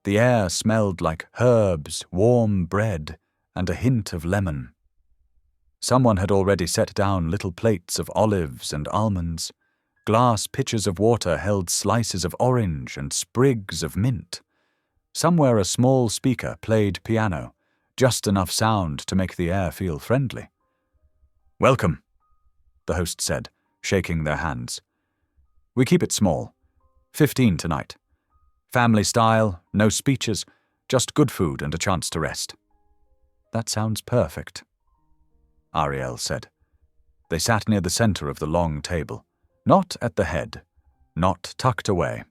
The air smelled like herbs, warm bread, and a hint of lemon. Someone had already set down little plates of olives and almonds. Glass pitchers of water held slices of orange and sprigs of mint. Somewhere a small speaker played piano, just enough sound to make the air feel friendly. "Welcome," the host said, shaking their hands. "We keep it small. 15 tonight. Family style, no speeches, just good food and a chance to rest." "That sounds perfect," Ariel said. They sat near the center of the long table, not at the head, not tucked away.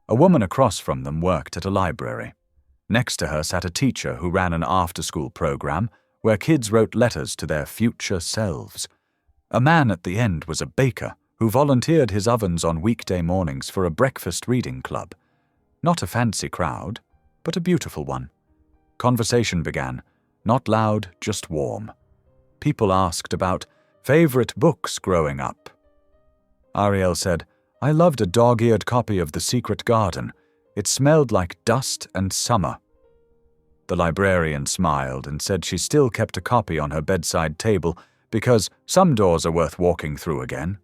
A woman across from them worked at a library. Next to her sat a teacher who ran an after-school program where kids wrote letters to their future selves. A man at the end was a baker who volunteered his ovens on weekday mornings for a breakfast reading club. Not a fancy crowd, but a beautiful one. Conversation began, not loud, just warm. People asked about favorite books growing up. Ariel said, "I loved a dog-eared copy of The Secret Garden. It smelled like dust and summer." The librarian smiled and said she still kept a copy on her bedside table because some doors are worth walking through again.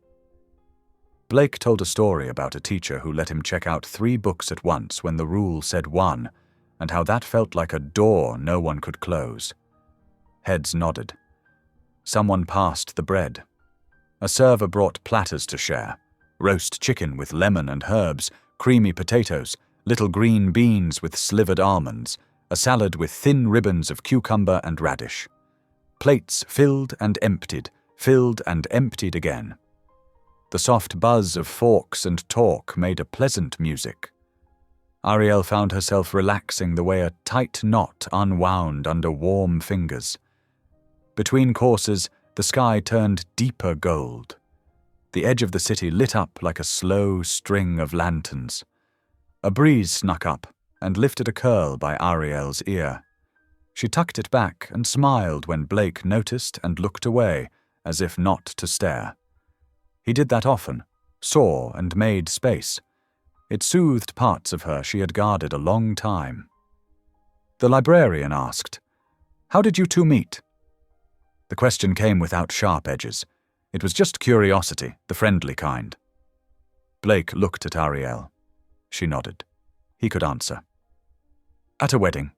Blake told a story about a teacher who let him check out 3 books at once when the rule said 1, and how that felt like a door no one could close. Heads nodded. Someone passed the bread. A server brought platters to share. Roast chicken with lemon and herbs, creamy potatoes, little green beans with slivered almonds, a salad with thin ribbons of cucumber and radish. Plates filled and emptied again. The soft buzz of forks and talk made a pleasant music. Ariel found herself relaxing the way a tight knot unwound under warm fingers. Between courses, the sky turned deeper gold. The edge of the city lit up like a slow string of lanterns. A breeze snuck up and lifted a curl by Ariel's ear. She tucked it back and smiled when Blake noticed and looked away, as if not to stare. He did that often, saw and made space. It soothed parts of her she had guarded a long time. The librarian asked, "How did you two meet?" The question came without sharp edges. It was just curiosity, the friendly kind. Blake looked at Ariel. She nodded. He could answer. "At a wedding,"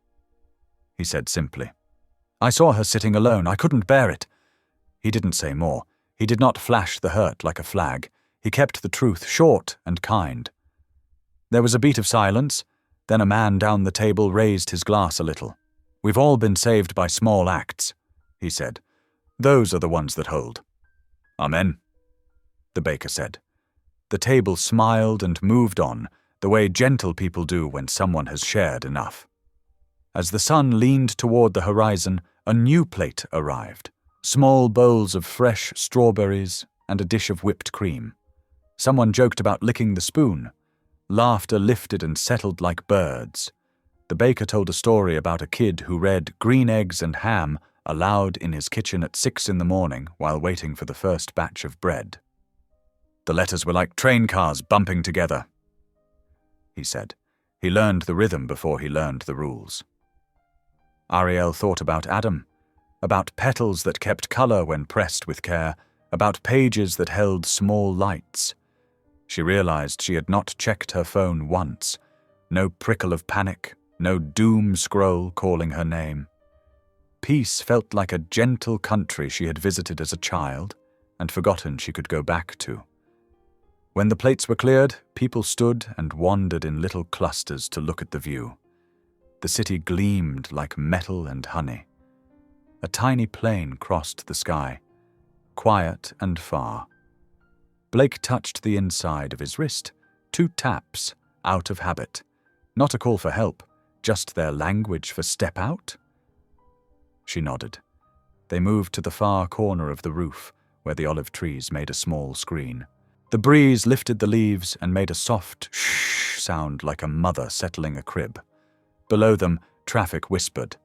he said simply. "I saw her sitting alone. I couldn't bear it." He didn't say more. He did not flash the hurt like a flag. He kept the truth short and kind. There was a beat of silence. Then a man down the table raised his glass a little. "We've all been saved by small acts," he said. "Those are the ones that hold." "Amen," the baker said. The table smiled and moved on, the way gentle people do when someone has shared enough. As the sun leaned toward the horizon, a new plate arrived. Small bowls of fresh strawberries and a dish of whipped cream. Someone joked about licking the spoon. Laughter lifted and settled like birds. The baker told a story about a kid who read Green Eggs and Ham aloud in his kitchen at 6 in the morning while waiting for the first batch of bread. "The letters were like train cars bumping together," he said. He learned the rhythm before he learned the rules. Ariel thought about Adam, about petals that kept color when pressed with care, about pages that held small lights. She realized she had not checked her phone once. No prickle of panic, no doom scroll calling her name. Peace felt like a gentle country she had visited as a child and forgotten she could go back to. When the plates were cleared, people stood and wandered in little clusters to look at the view. The city gleamed like metal and honey. A tiny plane crossed the sky, quiet and far. Blake touched the inside of his wrist, 2 taps, out of habit. Not a call for help, just their language for step out? She nodded. They moved to the far corner of the roof, where the olive trees made a small screen. The breeze lifted the leaves and made a soft shh sound like a mother settling a crib. Below them, traffic whispered.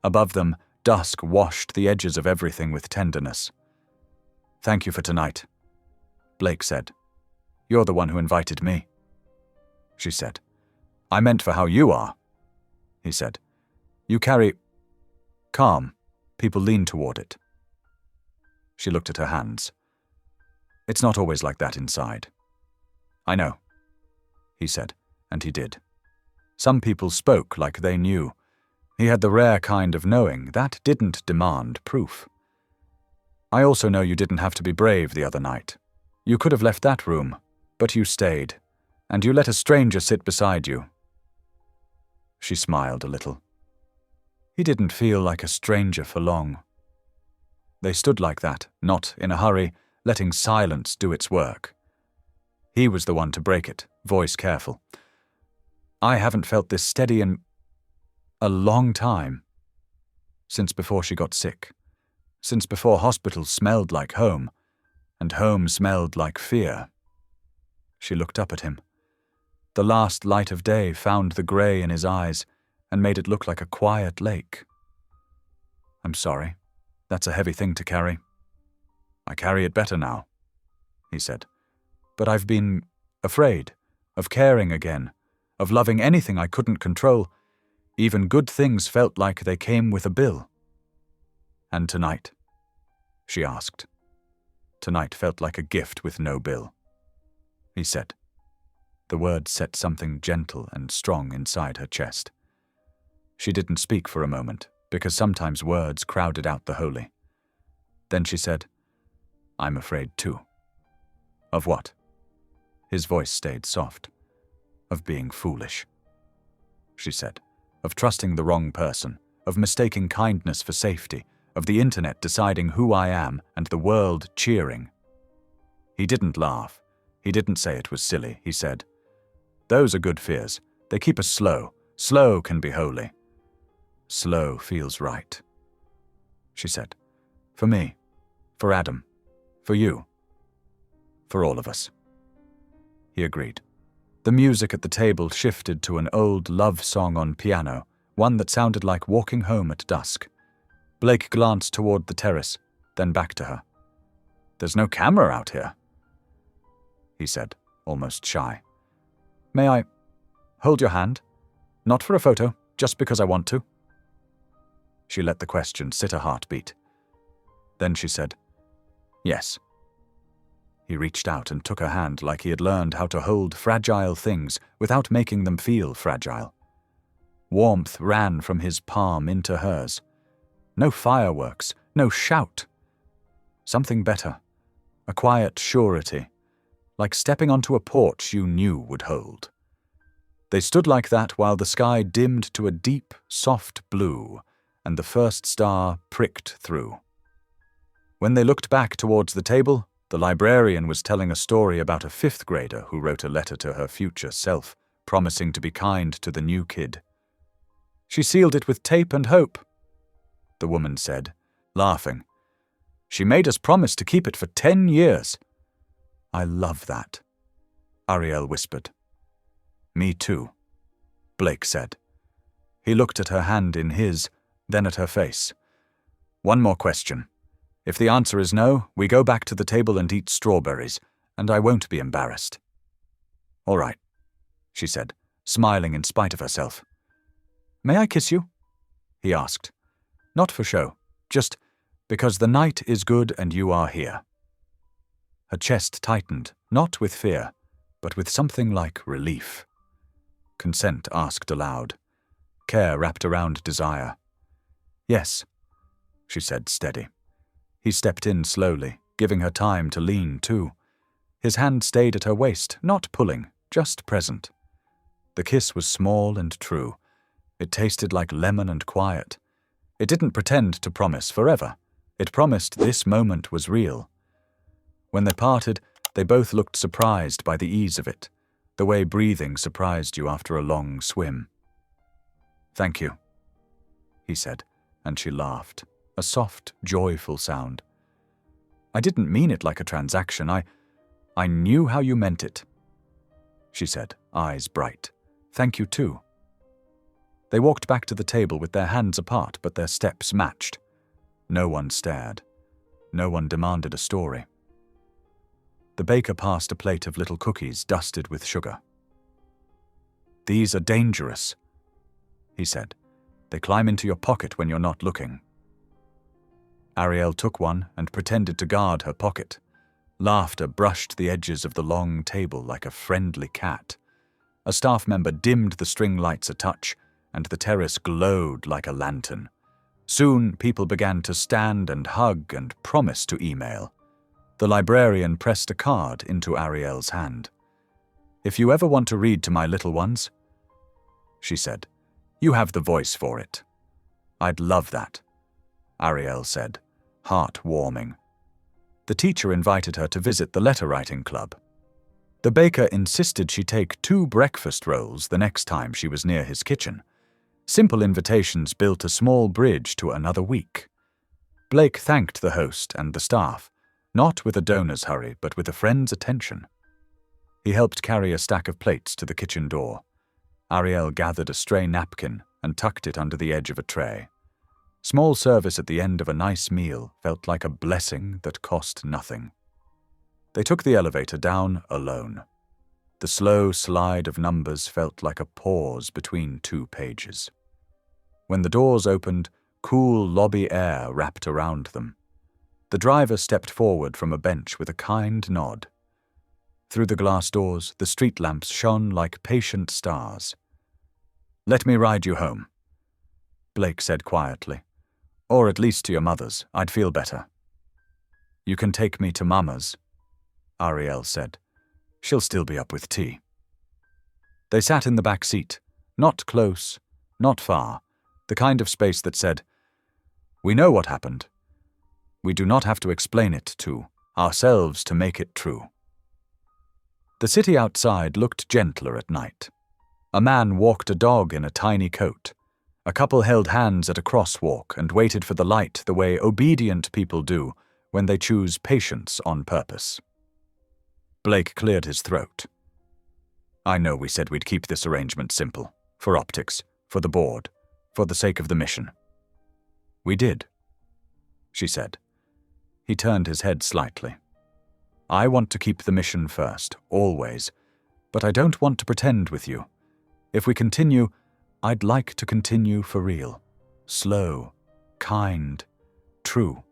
Above them, dusk washed the edges of everything with tenderness. "Thank you for tonight," Blake said. "You're the one who invited me." She said. "I meant for how you are," he said. "You carry calm. People lean toward it." She looked at her hands. "It's not always like that inside." "I know," he said, and he did. Some people spoke like they knew. He had the rare kind of knowing that didn't demand proof. "I also know you didn't have to be brave the other night. You could have left that room, but you stayed, and you let a stranger sit beside you." She smiled a little. He didn't feel like a stranger for long. They stood like that, not in a hurry, letting silence do its work. He was the one to break it, voice careful. "I haven't felt this steady in a long time. Since before she got sick. Since before hospitals smelled like home, and home smelled like fear." She looked up at him. The last light of day found the grey in his eyes and made it look like a quiet lake. "I'm sorry. That's a heavy thing to carry." "I carry it better now," he said. "But I've been afraid of caring again, of loving anything I couldn't control. Even good things felt like they came with a bill." "And tonight?" she asked. "Tonight felt like a gift with no bill," he said. The words set something gentle and strong inside her chest. She didn't speak for a moment, because sometimes words crowded out the holy. Then she said, "I'm afraid too." "Of what?" His voice stayed soft. "Of being foolish," she said. "Of trusting the wrong person, of mistaking kindness for safety, of the internet deciding who I am and the world cheering." He didn't laugh. He didn't say it was silly. He said, "Those are good fears. They keep us slow. Slow can be holy." "Slow feels right," she said. "For me, for Adam, for you, for all of us." He agreed. The music at the table shifted to an old love song on piano, one that sounded like walking home at dusk. Blake glanced toward the terrace, then back to her. "There's no camera out here," he said, almost shy. "May I hold your hand? Not for a photo, just because I want to." She let the question sit a heartbeat. Then she said, "Yes." He reached out and took her hand like he had learned how to hold fragile things without making them feel fragile. Warmth ran from his palm into hers. No fireworks, no shout. Something better, a quiet surety, like stepping onto a porch you knew would hold. They stood like that while the sky dimmed to a deep, soft blue, and the first star pricked through. When they looked back towards the table, the librarian was telling a story about a 5th grader who wrote a letter to her future self, promising to be kind to the new kid. "She sealed it with tape and hope," the woman said, laughing. "She made us promise to keep it for 10 years. "I love that," Ariel whispered. "Me too," Blake said. He looked at her hand in his, then at her face. "One more question. If the answer is no, we go back to the table and eat strawberries, and I won't be embarrassed." "All right," she said, smiling in spite of herself. "May I kiss you?" he asked. "Not for show, just because the night is good and you are here." Her chest tightened, not with fear, but with something like relief. Consent asked aloud. Care wrapped around desire. "Yes," she said, steady. He stepped in slowly, giving her time to lean too. His hand stayed at her waist, not pulling, just present. The kiss was small and true. It tasted like lemon and quiet. It didn't pretend to promise forever. It promised this moment was real. When they parted, they both looked surprised by the ease of it, the way breathing surprised you after a long swim. "Thank you," he said, and she laughed, a soft, joyful sound. "I didn't mean it like a transaction. I knew how you meant it," she said, eyes bright. "Thank you too." They walked back to the table with their hands apart, but their steps matched. No one stared. No one demanded a story. The baker passed a plate of little cookies dusted with sugar. "These are dangerous," he said. "They climb into your pocket when you're not looking." Ariel took one and pretended to guard her pocket. Laughter brushed the edges of the long table like a friendly cat. A staff member dimmed the string lights a touch, and the terrace glowed like a lantern. Soon, people began to stand and hug and promise to email. The librarian pressed a card into Ariel's hand. "If you ever want to read to my little ones," she said, "you have the voice for it." "I'd love that," Ariel said, heart warming. The teacher invited her to visit the letter-writing club. The baker insisted she take 2 breakfast rolls the next time she was near his kitchen. Simple invitations built a small bridge to another week. Blake thanked the host and the staff, not with a donor's hurry, but with a friend's attention. He helped carry a stack of plates to the kitchen door. Ariel gathered a stray napkin and tucked it under the edge of a tray. Small service at the end of a nice meal felt like a blessing that cost nothing. They took the elevator down alone. The slow slide of numbers felt like a pause between 2 pages. When the doors opened, cool lobby air wrapped around them. The driver stepped forward from a bench with a kind nod. Through the glass doors, the street lamps shone like patient stars. "Let me ride you home," Blake said quietly. "Or at least to your mother's. I'd feel better." "You can take me to Mama's," Ariel said. "She'll still be up with tea." They sat in the back seat, not close, not far, the kind of space that said, "We know what happened. We do not have to explain it to ourselves to make it true." The city outside looked gentler at night. A man walked a dog in a tiny coat. A couple held hands at a crosswalk and waited for the light the way obedient people do when they choose patience on purpose. Blake cleared his throat. "I know we said we'd keep this arrangement simple, for optics, for the board, for the sake of the mission." "We did," she said. He turned his head slightly. "I want to keep the mission first, always, but I don't want to pretend with you. If we continue, I'd like to continue for real. Slow, kind, true.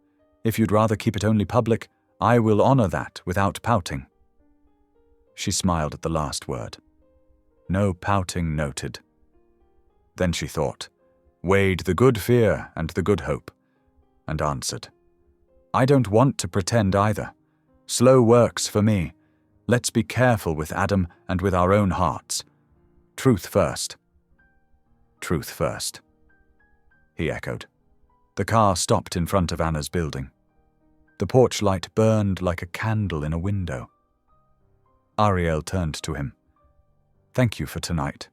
If you'd rather keep it only public, I will honor that without pouting." She smiled at the last word. No pouting noted. Then she thought, weighed the good fear and the good hope, and answered, "I don't want to pretend either. Slow works for me. Let's be careful with Adam and with our own hearts. Truth first." "Truth first," he echoed. The car stopped in front of Anna's building. The porch light burned like a candle in a window. Ariel turned to him. "Thank you for tonight."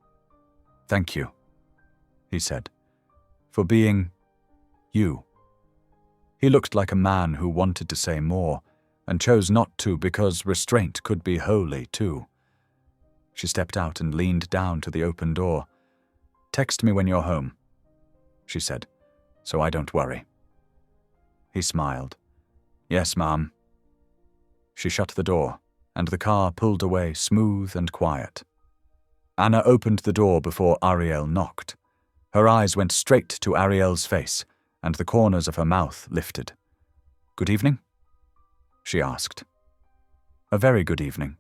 "Thank you," he said, "for being you." He looked like a man who wanted to say more, and chose not to because restraint could be holy too. She stepped out and leaned down to the open door. "Text me when you're home," she said, "so I don't worry." He smiled. "Yes, Mom." She shut the door, and the car pulled away smooth and quiet. Anna opened the door before Ariel knocked. Her eyes went straight to Ariel's face, and the corners of her mouth lifted. "Good evening?" she asked. "A very good evening,"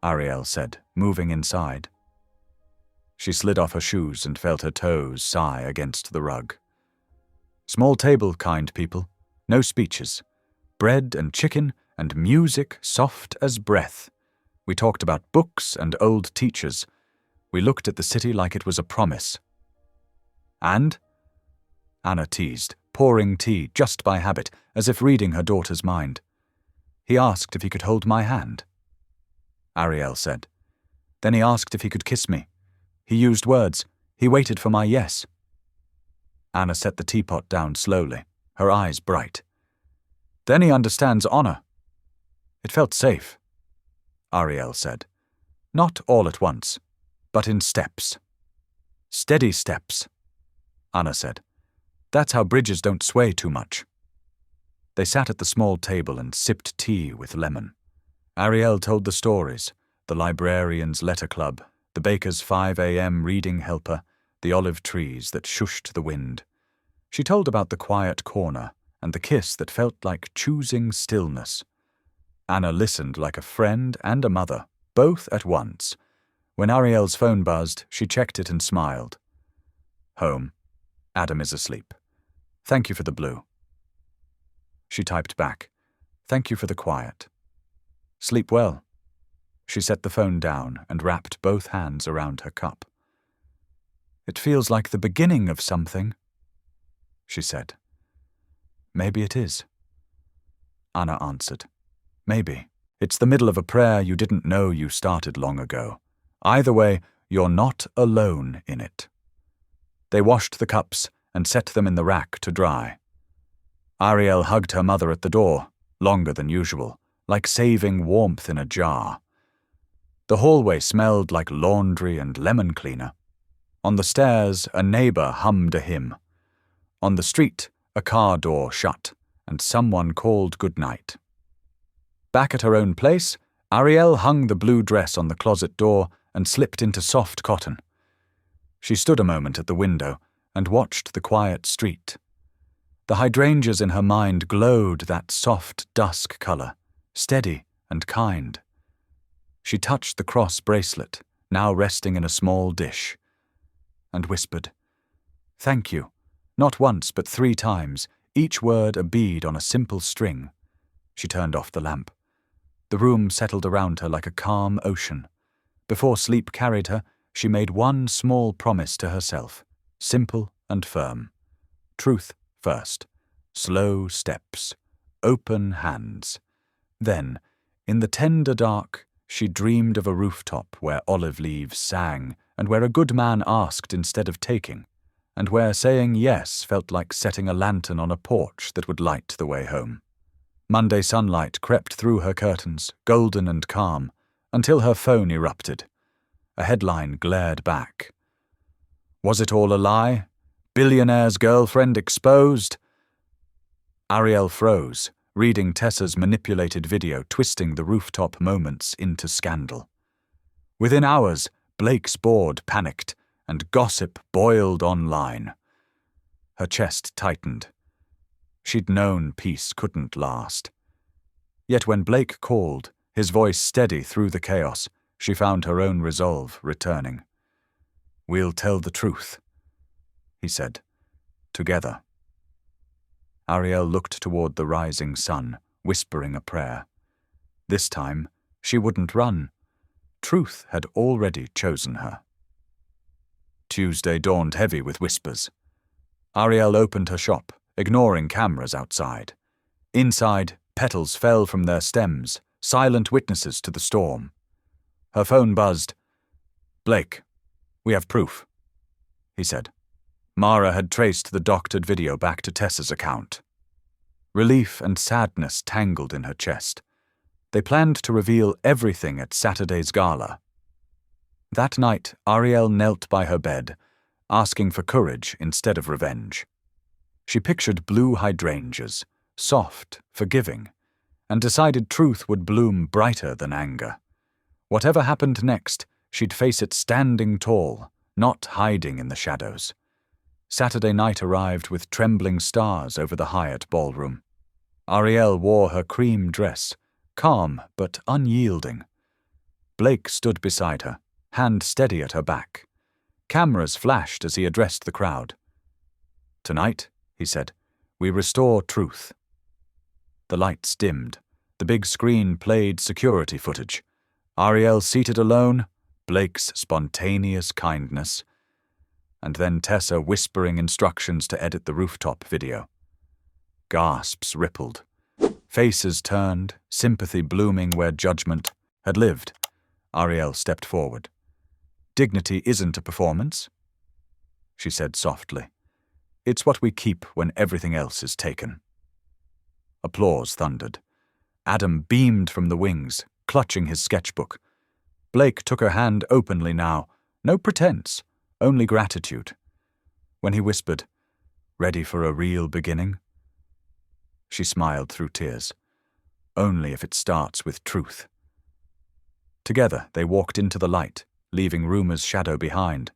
Ariel said, moving inside. She slid off her shoes and felt her toes sigh against the rug. "Small table, kind people. No speeches. Bread and chicken and music soft as breath. We talked about books and old teachers. We looked at the city like it was a promise. And? Anna teased, pouring tea just by habit, as if reading her daughter's mind. He asked if he could hold my hand. Ariel said. Then he asked if he could kiss me. He used words. He waited for my yes. Anna set the teapot down slowly, her eyes bright. Then he understands honor. It felt safe, Ariel said. Not all at once, but in steps. Steady steps, Anna said. That's how bridges don't sway too much. They sat at the small table and sipped tea with lemon. Ariel told the stories, the librarian's letter club, the baker's 5 a.m. reading helper, the olive trees that shushed the wind. She told about the quiet corner and the kiss that felt like choosing stillness. Anna listened like a friend and a mother, both at once. When Ariel's phone buzzed, she checked it and smiled. Home. Adam is asleep. Thank you for the blue. She typed back. Thank you for the quiet. Sleep well. She set the phone down and wrapped both hands around her cup. It feels like the beginning of something, she said. Maybe it is. Anna answered. Maybe. It's the middle of a prayer you didn't know you started long ago. Either way, you're not alone in it. They washed the cups and set them in the rack to dry. Ariel hugged her mother at the door, longer than usual, like saving warmth in a jar. The hallway smelled like laundry and lemon cleaner. On the stairs, a neighbor hummed a hymn. On the street, a car door shut, and someone called goodnight. Back at her own place, Ariel hung the blue dress on the closet door and slipped into soft cotton. She stood a moment at the window and watched the quiet street. The hydrangeas in her mind glowed that soft dusk color, steady and kind. She touched the cross bracelet, now resting in a small dish, and whispered, Thank you, not once but 3 times, each word a bead on a simple string. She turned off the lamp. The room settled around her like a calm ocean. Before sleep carried her, she made one small promise to herself, simple and firm. Truth first, slow steps, open hands. Then, in the tender dark, she dreamed of a rooftop where olive leaves sang, and where a good man asked instead of taking, and where saying yes felt like setting a lantern on a porch that would light the way home. Monday sunlight crept through her curtains, golden and calm, until her phone erupted. A headline glared back. Was it all a lie? Billionaire's girlfriend exposed? Ariel froze, reading Tessa's manipulated video twisting the rooftop moments into scandal. Within hours, Blake's board panicked, and gossip boiled online. Her chest tightened. She'd known peace couldn't last. Yet when Blake called, his voice steady through the chaos, she found her own resolve returning. We'll tell the truth, he said, together. Ariel looked toward the rising sun, whispering a prayer. This time, she wouldn't run. Truth had already chosen her. Tuesday dawned heavy with whispers. Ariel opened her shop, ignoring cameras outside. Inside, petals fell from their stems, silent witnesses to the storm. Her phone buzzed. Blake, we have proof, he said. Mara had traced the doctored video back to Tessa's account. Relief and sadness tangled in her chest. They planned to reveal everything at Saturday's gala. That night, Ariel knelt by her bed, asking for courage instead of revenge. She pictured blue hydrangeas, soft, forgiving, and decided truth would bloom brighter than anger. Whatever happened next, she'd face it standing tall, not hiding in the shadows. Saturday night arrived with trembling stars over the Hyatt ballroom. Ariel wore her cream dress, calm but unyielding. Blake stood beside her, hand steady at her back. Cameras flashed as he addressed the crowd. Tonight, he said, we restore truth. The lights dimmed. The big screen played security footage. Ariel seated alone, Blake's spontaneous kindness, and then Tessa whispering instructions to edit the rooftop video. Gasps rippled. Faces turned, sympathy blooming where judgment had lived. Ariel stepped forward. "Dignity isn't a performance," she said softly. "It's what we keep when everything else is taken." Applause thundered. Adam beamed from the wings, clutching his sketchbook. Blake took her hand openly now. No pretense, only gratitude. When he whispered, "Ready for a real beginning?" She smiled through tears. "Only if it starts with truth." Together they walked into the light, leaving rumor's shadow behind.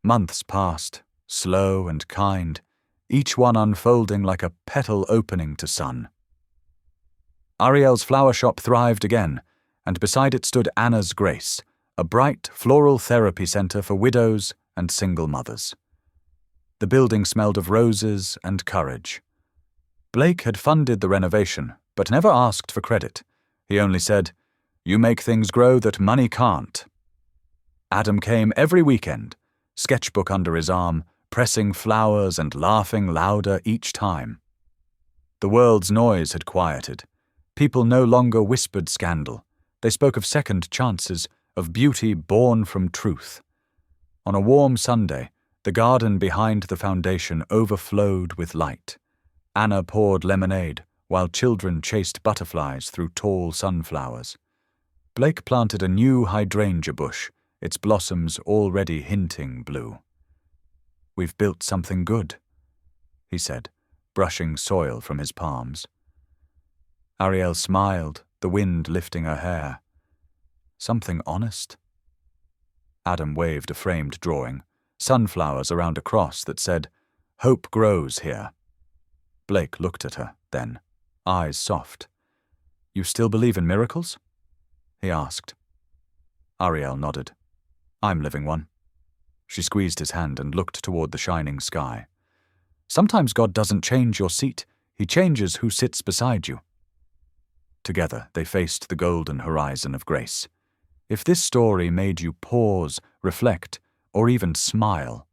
Months passed, slow and kind, each one unfolding like a petal opening to sun. Ariel's flower shop thrived again, and beside it stood Anna's Grace, a bright floral therapy center for widows and single mothers. The building smelled of roses and courage. Blake had funded the renovation, but never asked for credit. He only said, "You make things grow that money can't." Adam came every weekend, sketchbook under his arm, pressing flowers and laughing louder each time. The world's noise had quieted. People no longer whispered scandal. They spoke of second chances, of beauty born from truth. On a warm Sunday, the garden behind the foundation overflowed with light. Anna poured lemonade, while children chased butterflies through tall sunflowers. Blake planted a new hydrangea bush, its blossoms already hinting blue. "We've built something good," he said, brushing soil from his palms. Ariel smiled, the wind lifting her hair. "Something honest?" Adam waved a framed drawing, sunflowers around a cross that said, "Hope grows here." Blake looked at her, then, eyes soft. "You still believe in miracles?" he asked. Ariel nodded. "I'm living one." She squeezed his hand and looked toward the shining sky. "Sometimes God doesn't change your seat, He changes who sits beside you." Together they faced the golden horizon of grace. If this story made you pause, reflect, or even smile,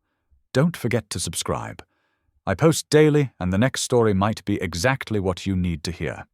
don't forget to subscribe. I post daily, and the next story might be exactly what you need to hear.